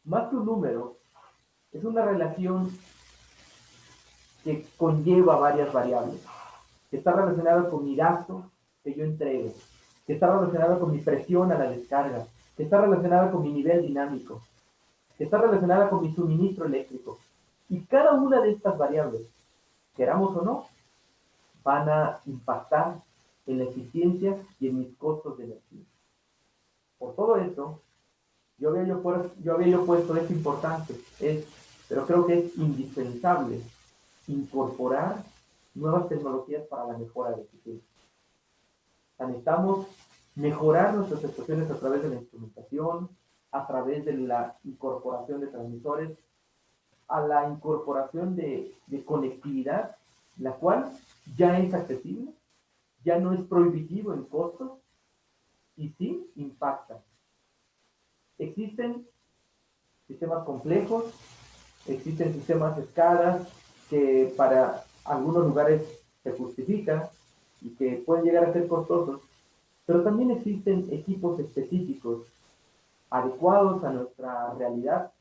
más que un número, es una relación que conlleva varias variables, que está relacionada con mi gasto que yo entrego, que está relacionada con mi presión a la descarga, que está relacionada con mi nivel dinámico, que está relacionada con mi suministro eléctrico. Y cada una de estas variables, queramos o no, van a impactar en la eficiencia y en mis costos de energía. Por todo esto, yo había puesto esto importante, pero creo que es indispensable incorporar nuevas tecnologías para la mejora de la eficiencia. Necesitamos mejorar nuestras estaciones a través de la instrumentación, a través de la incorporación de transmisores, a la incorporación de conectividad, la cual ya es accesible, ya no es prohibitivo en costos y sí impacta. Existen sistemas complejos, existen sistemas de escalas que para algunos lugares se justifican y que pueden llegar a ser costosos, pero también existen equipos específicos adecuados a nuestra realidad,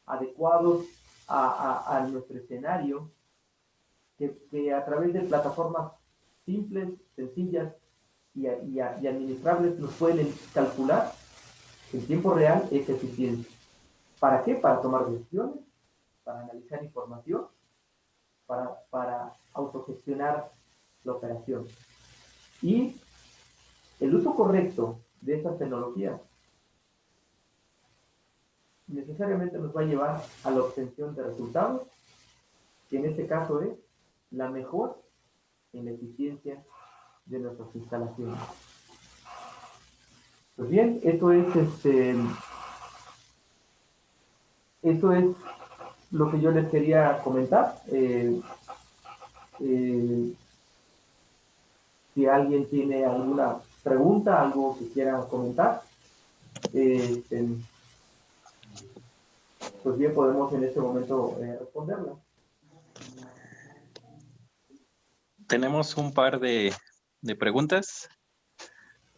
adecuados a nuestro escenario, que a través de plataformas simples, sencillas y administrables nos pueden calcular en tiempo real esa eficiencia. ¿Para qué? Para tomar decisiones, para analizar información, para autogestionar la operación. Y el uso correcto de estas tecnologías necesariamente nos va a llevar a la obtención de resultados, que en este caso es la mejor en la eficiencia de nuestras instalaciones. Pues bien, eso es lo que yo les quería comentar. Si alguien tiene alguna pregunta, algo que quiera comentar, pues bien, podemos en este momento responderla. Tenemos un par de preguntas.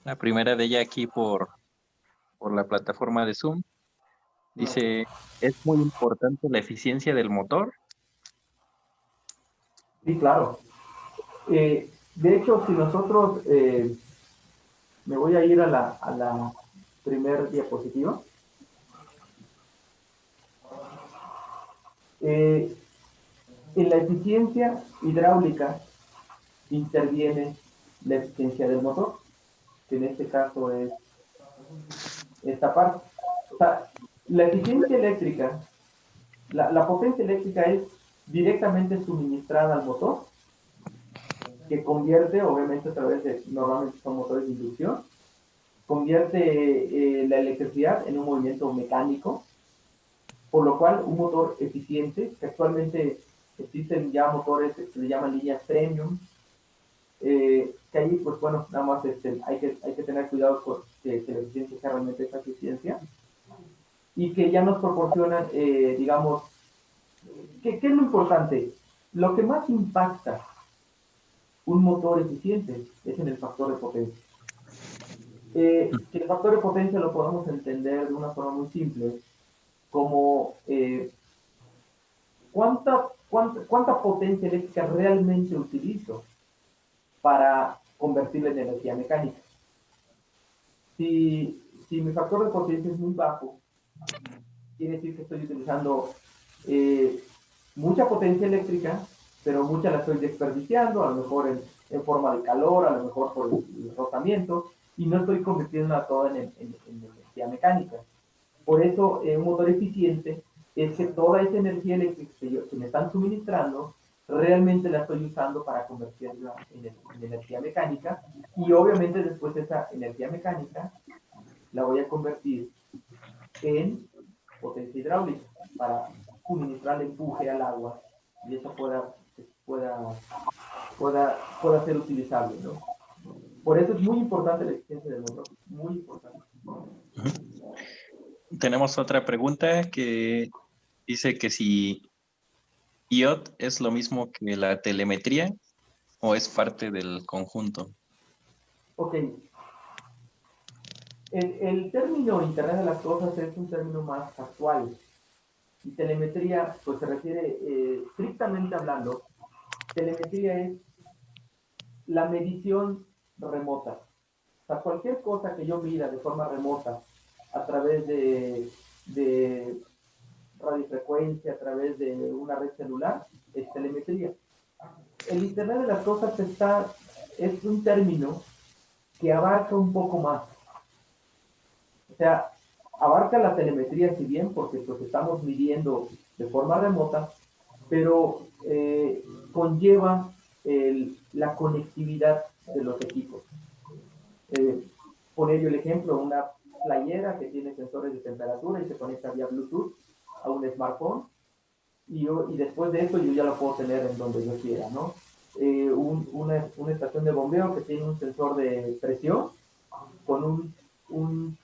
La primera de ella aquí por la plataforma de Zoom. Dice, ¿es muy importante la eficiencia del motor? Sí, claro. De hecho, si nosotros, me voy a ir a la primer diapositiva. En la eficiencia hidráulica interviene la eficiencia del motor, que en este caso es esta parte. O sea, la eficiencia eléctrica, la potencia eléctrica es directamente suministrada al motor, que convierte, obviamente a través de, normalmente son motores de inducción, convierte la electricidad en un movimiento mecánico, por lo cual un motor eficiente, que actualmente existen ya motores que se le llaman líneas premium, que ahí, pues bueno, nada más hay que tener cuidado con que la eficiencia sea realmente esa eficiencia, y que ya nos proporcionan, digamos, ¿qué es lo importante? Lo que más impacta un motor eficiente es en el factor de potencia. Que el factor de potencia lo podemos entender de una forma muy simple, como ¿cuánta potencia eléctrica realmente utilizo para convertirla en energía mecánica? Si mi factor de potencia es muy bajo, quiere decir que estoy utilizando mucha potencia eléctrica, pero mucha la estoy desperdiciando, a lo mejor en forma de calor, a lo mejor por el rozamiento, y no estoy convirtiéndola toda en energía mecánica. Por eso, un motor eficiente es que toda esa energía eléctrica que me están suministrando, realmente la estoy usando para convertirla en energía mecánica, y obviamente después esa energía mecánica la voy a convertir en potencia hidráulica para suministrar el empuje al agua y eso pueda ser utilizable, ¿no? Por eso es muy importante la eficiencia del motor, muy importante. Tenemos otra pregunta que dice que si IoT es lo mismo que la telemetría o es parte del conjunto. Ok. El término Internet de las Cosas es un término más actual. Y telemetría, pues se refiere, estrictamente hablando, telemetría es la medición remota. O sea, cualquier cosa que yo mida de forma remota a través de radiofrecuencia, a través de una red celular, es telemetría. El Internet de las Cosas es un término que abarca un poco más. O sea, abarca la telemetría, si bien, porque pues estamos midiendo de forma remota, pero conlleva la conectividad de los equipos. Por ello el ejemplo, una playera que tiene sensores de temperatura y se conecta vía Bluetooth a un smartphone, y después de eso yo ya lo puedo tener en donde yo quiera, ¿no? una estación de bombeo que tiene un sensor de presión con un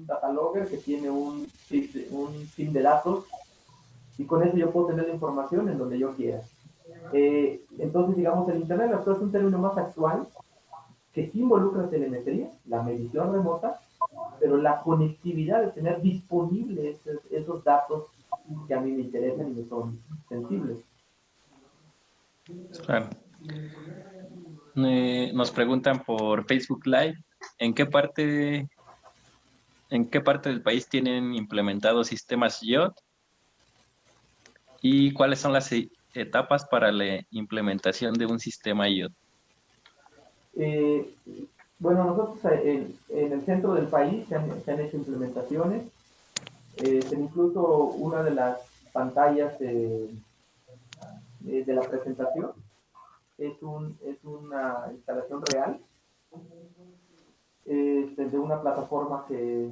data logger que tiene un feed de datos, y con eso yo puedo tener la información en donde yo quiera. Entonces, digamos, el Internet de las Cosas es un término más actual que sí involucra telemetría, la medición remota, pero la conectividad de tener disponibles esos datos que a mí me interesan y me son sensibles. Claro. Nos preguntan por Facebook Live, ¿en qué parte del país tienen implementados sistemas IoT? ¿Y cuáles son las etapas para la implementación de un sistema IoT? Eh, bueno, nosotros en el centro del país se han hecho implementaciones. Incluso una de las pantallas de la presentación es una instalación real de una plataforma que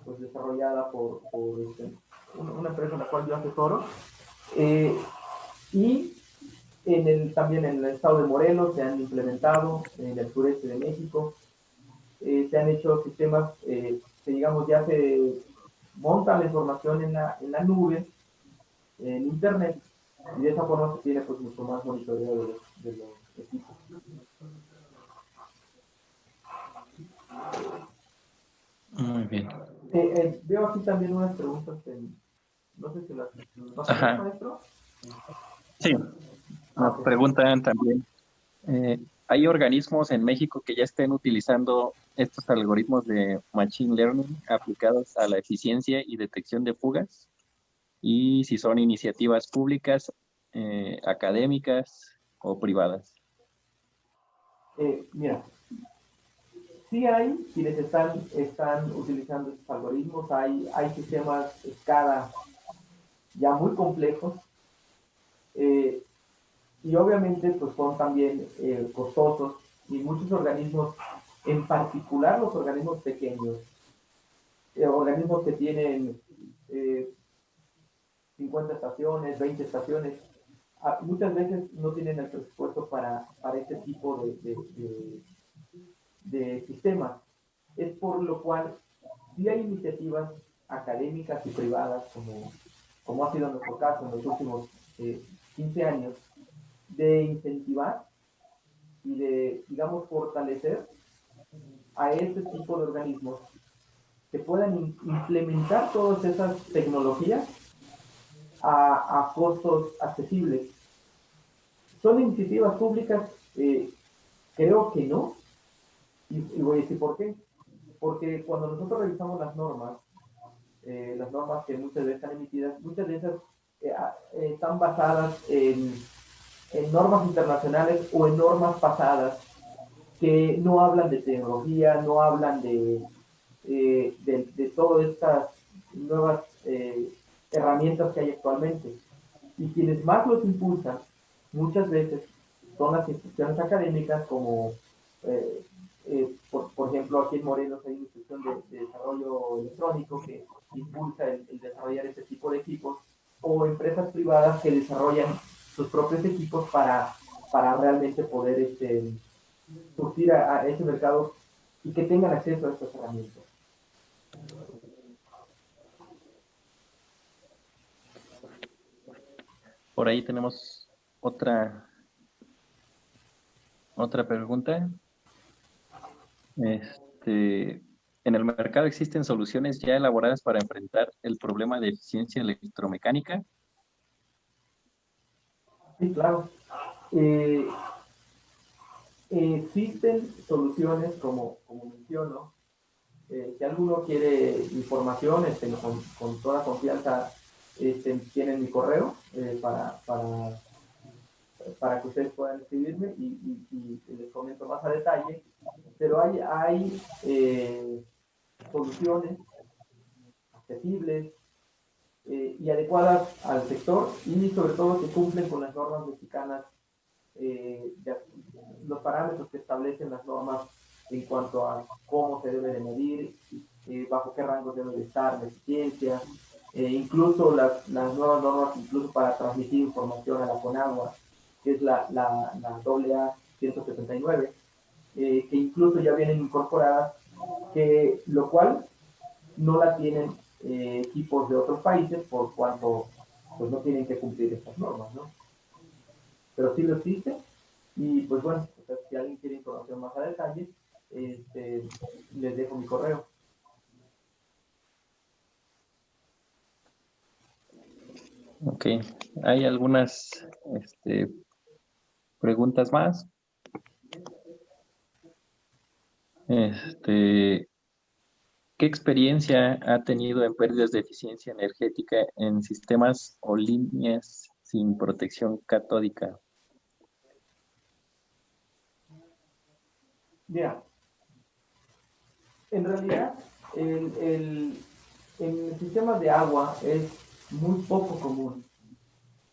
pues desarrollada por una empresa en la cual yo asesoro. Y también en el estado de Morelos se han implementado, en el sureste de México, se han hecho sistemas que, digamos, ya se monta la información en la nube, en Internet, y de esa forma se tiene pues mucho más monitoreo de los equipos. Muy bien. Veo aquí también unas preguntas, no sé si las va a hacer, maestro. Sí, nos preguntan también, ¿hay organismos en México que ya estén utilizando estos algoritmos de Machine Learning aplicados a la eficiencia y detección de fugas? Y si son iniciativas públicas, académicas o privadas. Mira, sí hay quienes están utilizando estos algoritmos, hay sistemas SCADA ya muy complejos, y obviamente pues son también costosos, y muchos organismos, en particular los organismos pequeños, organismos que tienen 50 estaciones, 20 estaciones, muchas veces no tienen el presupuesto para este tipo de sistemas. Es por lo cual sí hay iniciativas académicas y privadas, como ha sido nuestro caso en los últimos 15 años, de incentivar y de, digamos, fortalecer a este tipo de organismos que puedan implementar todas esas tecnologías a costos accesibles. ¿Son iniciativas públicas? Creo que no, y voy a decir por qué. Porque cuando nosotros revisamos las normas que muchas veces están emitidas, muchas de esas están basadas en normas internacionales o en normas pasadas que no hablan de tecnología, no hablan de todas estas nuevas herramientas que hay actualmente. Y quienes más los impulsan muchas veces son las instituciones académicas, como por ejemplo aquí en Morelos hay una institución de desarrollo electrónico que impulsa el desarrollar este tipo de equipos, o empresas privadas que desarrollan sus propios equipos para realmente poder surtir a ese mercado y que tengan acceso a estas herramientas. Por ahí tenemos otra pregunta. ¿En el mercado existen soluciones ya elaboradas para enfrentar el problema de eficiencia electromecánica? Sí, claro. Existen soluciones, como menciono. Si alguno quiere información, con toda confianza, tienen mi correo para que ustedes puedan escribirme y les comento más a detalle. Pero hay soluciones accesibles y adecuadas al sector, y sobre todo que cumplen con las normas mexicanas, los parámetros que establecen las normas en cuanto a cómo se debe de medir, bajo qué rango debe de estar la eficiencia, incluso las nuevas normas incluso para transmitir información a la Conagua. que es la AA 179, que incluso ya vienen incorporadas, que lo cual no la tienen equipos de otros países por cuanto pues no tienen que cumplir estas normas, ¿no? Pero sí lo existe y pues bueno, o sea, si alguien quiere información más a detalle, les dejo mi correo. Ok, hay algunas preguntas más. ¿Qué experiencia ha tenido en pérdidas de eficiencia energética en sistemas o líneas sin protección catódica? Mira, en realidad en sistemas de agua es muy poco común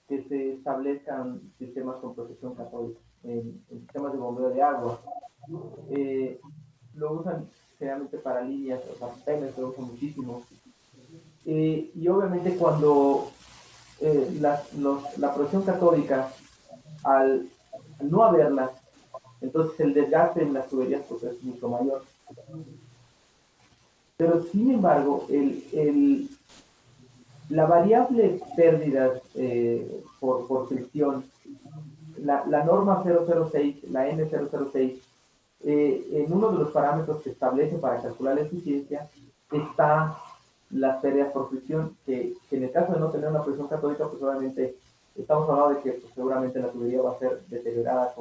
que se establezcan sistemas con protección catódica. En sistemas de bombeo de agua eh, lo usan generalmente para líneas, o sea, Pemex lo usa muchísimo. Y obviamente cuando la protección catódica, al no haberla, entonces el desgaste en las tuberías pues, es mucho mayor. Pero sin embargo, la variable pérdidas por fricción, la norma 006, la N006, en uno de los parámetros que establece para calcular la eficiencia está las pérdidas por fricción, que en el caso de no tener una presión catódica, pues obviamente estamos hablando de que pues, seguramente la tubería va a ser deteriorada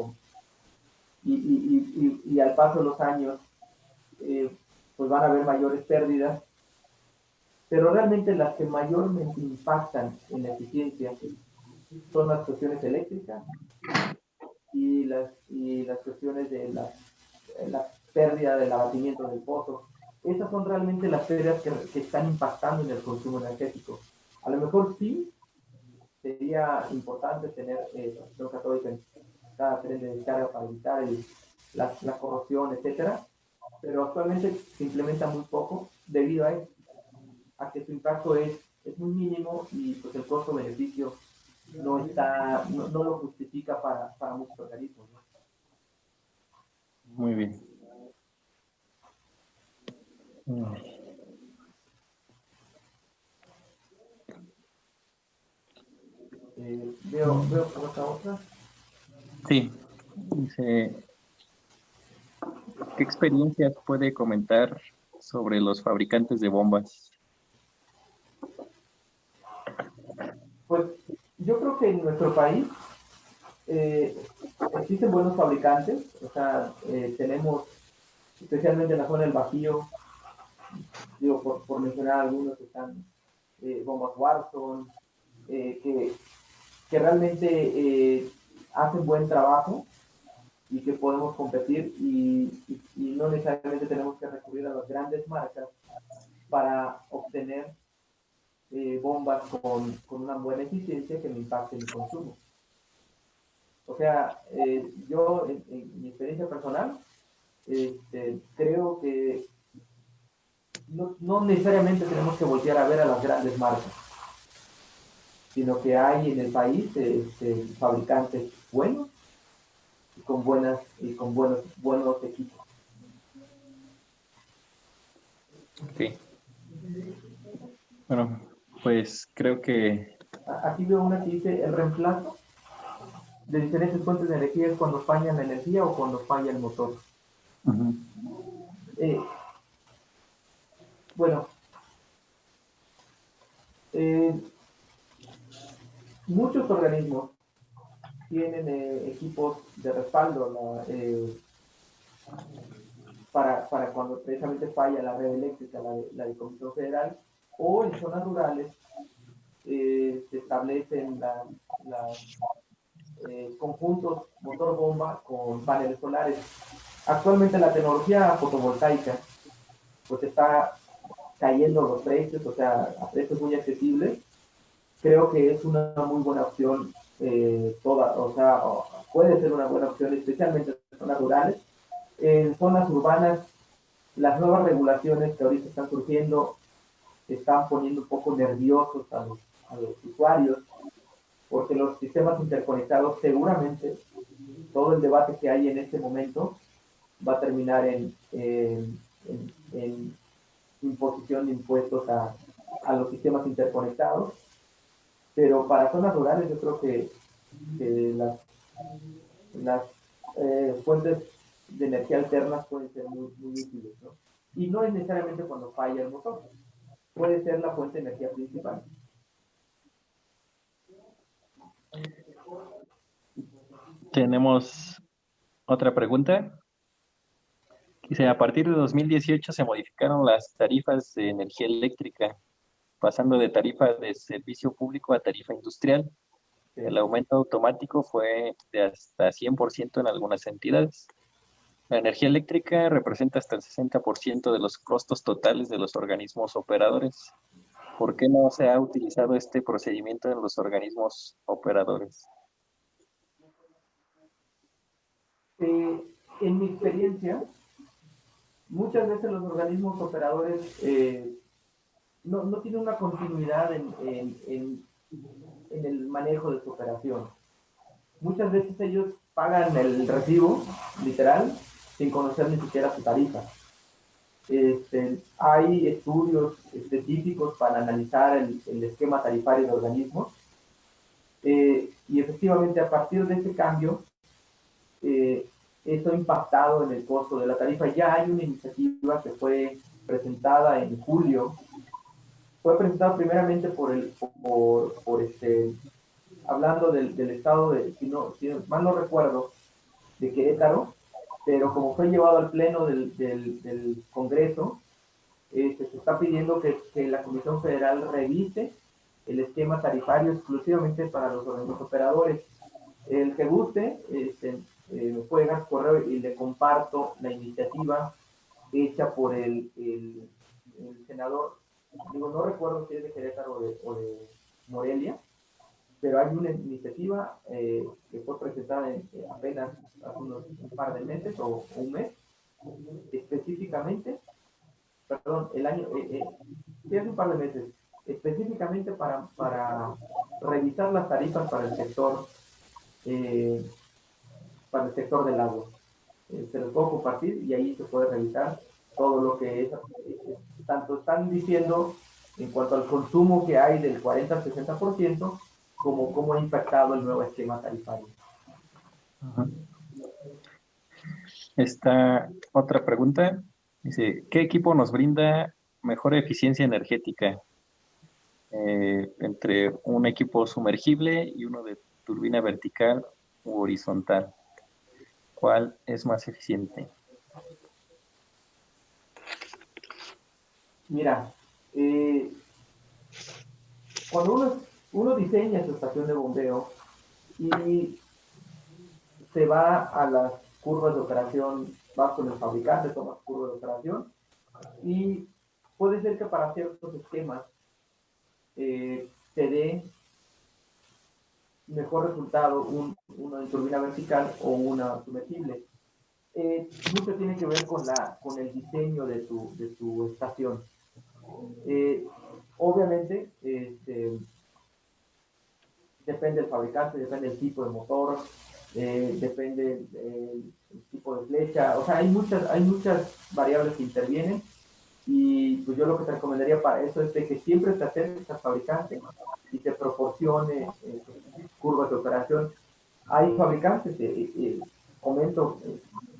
y al paso de los años pues van a haber mayores pérdidas, pero realmente las que mayormente impactan en la eficiencia son las cuestiones eléctricas y las cuestiones de la pérdida del abatimiento del pozo. Esas son realmente las pérdidas que están impactando en el consumo energético. A lo mejor sí sería importante tener protección catódica en cada tren de descarga para evitar la corrosión, etcétera, pero actualmente se implementa muy poco debido a que su impacto es muy mínimo y pues el costo-beneficio no lo justifica para muchos organismos, ¿no? Muy bien. Veo por acá otra. Sí, dice, ¿qué experiencias puede comentar sobre los fabricantes de bombas? Pues yo creo que en nuestro país eh, existen buenos fabricantes, o sea, tenemos, especialmente en la zona del Bajío, digo, por mencionar algunos, están Bombas Watson, que realmente hacen buen trabajo y que podemos competir y no necesariamente tenemos que recurrir a las grandes marcas para obtener bombas con una buena eficiencia que me impacte en mi consumo. O sea, yo en mi experiencia personal creo que no necesariamente tenemos que voltear a ver a las grandes marcas, sino que hay en el país fabricantes buenos y con buenos equipos. Ok. Bueno, pues creo que Aquí veo una que dice el reemplazo de diferentes fuentes de energía es cuando falla la energía o cuando falla el motor. Eh, bueno, eh, muchos organismos tienen equipos de respaldo para cuando precisamente falla la red eléctrica, la de Comisión Federal, o en zonas rurales se establecen conjuntos motor-bomba con paneles solares. Actualmente la tecnología fotovoltaica pues está cayendo los precios, o sea, a precios muy accesibles. Creo que es una muy buena opción o sea, puede ser una buena opción, especialmente en zonas rurales. En zonas urbanas, las nuevas regulaciones que ahorita están surgiendo están poniendo un poco nerviosos a los usuarios, porque los sistemas interconectados seguramente, todo el debate que hay en este momento va a terminar en imposición de impuestos a los sistemas interconectados, pero para zonas rurales yo creo que las fuentes de energía alternas pueden ser muy útiles, ¿no? Y no es necesariamente cuando falla el motor, puede ser la fuente de energía principal. Tenemos otra pregunta. Dice, a partir de 2018 se modificaron las tarifas de energía eléctrica, pasando de tarifa de servicio público a tarifa industrial. El aumento automático fue de hasta 100% en algunas entidades. La energía eléctrica representa hasta el 60% de los costos totales de los organismos operadores. ¿Por qué no se ha utilizado este procedimiento en los organismos operadores? En mi experiencia, muchas veces los organismos operadores no tienen una continuidad en el manejo de su operación. Muchas veces ellos pagan el recibo, literal, sin conocer ni siquiera su tarifa. Hay estudios específicos para analizar el esquema tarifario de organismos y efectivamente a partir de ese cambio eso ha impactado en el costo de la tarifa. Ya hay una iniciativa que fue presentada en julio, fue presentada primeramente hablando del estado de, si mal no recuerdo, de Querétaro, pero como fue llevado al pleno del Congreso, se está pidiendo que la Comisión Federal revise el esquema tarifario exclusivamente para los organismos operadores. El que guste, me puede dejar correo y le comparto la iniciativa hecha por el senador, digo, no recuerdo si es de Querétaro o de Morelia, pero hay una iniciativa que fue presentada apenas hace un par de meses o un mes, específicamente, perdón, sí, hace un par de meses, específicamente para revisar las tarifas eh, para el sector del agua. Se los puedo compartir y ahí se puede revisar todo lo que es, tanto están diciendo en cuanto al consumo que hay del 40 al 60%, como cómo ha impactado el nuevo esquema tarifario. Esta otra pregunta dice, ¿qué equipo nos brinda mejor eficiencia energética entre un equipo sumergible y uno de turbina vertical u horizontal? ¿Cuál es más eficiente? Mira, cuando uno diseña su estación de bombeo y se va a las curvas de operación, vas con el fabricante, tomas curvas de operación y puede ser que para ciertos esquemas te dé mejor resultado una turbina vertical o una sumergible. Mucho tiene que ver con el diseño de tu estación. Obviamente, depende del fabricante, depende del tipo de motor, depende del tipo de flecha, o sea, hay muchas variables que intervienen y pues yo lo que te recomendaría para eso es de que siempre te acerques al fabricante y te proporcione curvas de operación. Hay fabricantes, comento,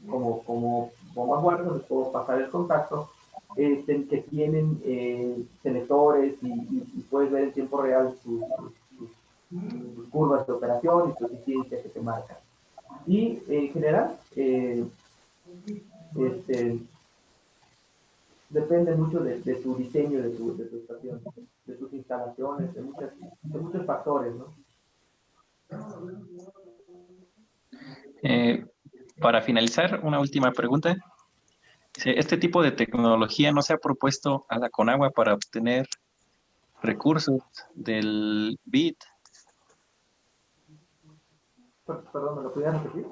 como bombas guardas, les puedo pasar el contacto, que tienen selectores y puedes ver en tiempo real sus curvas de operación y su eficiencia que te marcan. Y en general, depende mucho de tu diseño, de tu estación, de tus instalaciones, de muchos factores, ¿no? Para finalizar, una última pregunta. ¿Este tipo de tecnología no se ha propuesto a la Conagua para obtener recursos del BID? Perdón, ¿me lo pudieras repetir?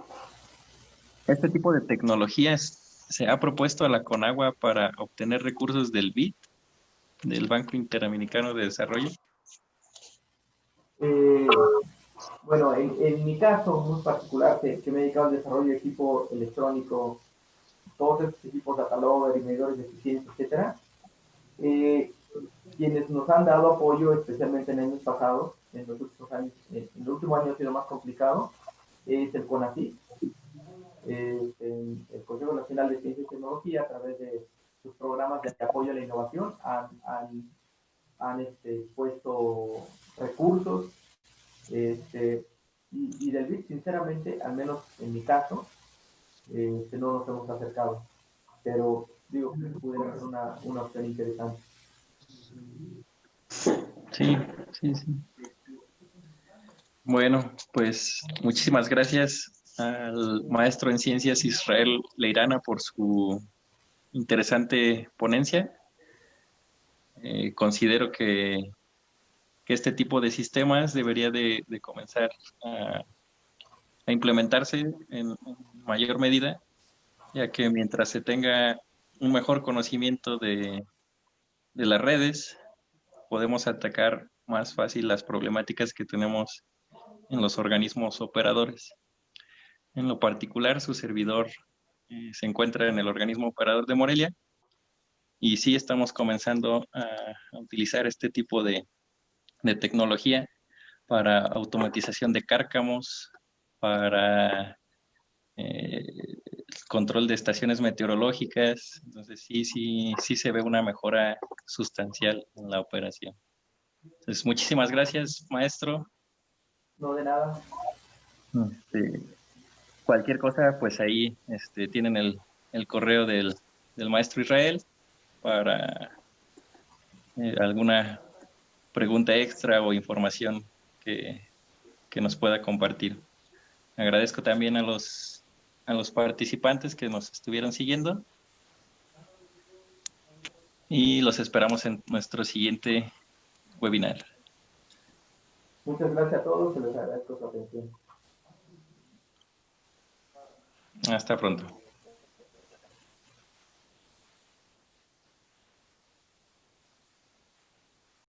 ¿Este tipo de tecnologías se ha propuesto a la Conagua para obtener recursos del BID, del Banco Interamericano de Desarrollo? Bueno, en mi caso muy particular, que me he dedicado al desarrollo de equipo electrónico, todos estos equipos Dataloger y medidores de eficiencia, etcétera, eh, quienes nos han dado apoyo, especialmente en años pasados, en los últimos años, en el último año ha sido más complicado, es el CONACYT, el Consejo Nacional de Ciencia y Tecnología, a través de sus programas de apoyo a la innovación, han puesto recursos, y del BID, sinceramente, al menos en mi caso, no nos hemos acercado, pero digo que pudiera ser una opción interesante. Sí, sí, sí. Bueno, pues muchísimas gracias al maestro en ciencias Israel Leirana por su interesante ponencia. Considero que este tipo de sistemas debería de comenzar a implementarse en mayor medida, ya que mientras se tenga un mejor conocimiento de las redes, podemos atacar más fácil las problemáticas que tenemos en los organismos operadores. En lo particular, su servidor se encuentra en el organismo operador de Morelia y sí estamos comenzando a utilizar este tipo de tecnología para automatización de cárcamos, para control de estaciones meteorológicas. Entonces sí se ve una mejora sustancial en la operación. Entonces, muchísimas gracias, maestro. No de nada. Este, Cualquier cosa, pues ahí tienen el correo del maestro Israel para alguna pregunta extra o información que nos pueda compartir. Agradezco también a los participantes que nos estuvieron siguiendo y los esperamos en nuestro siguiente webinar. Muchas gracias a todos, se les agradezco su atención. Hasta pronto.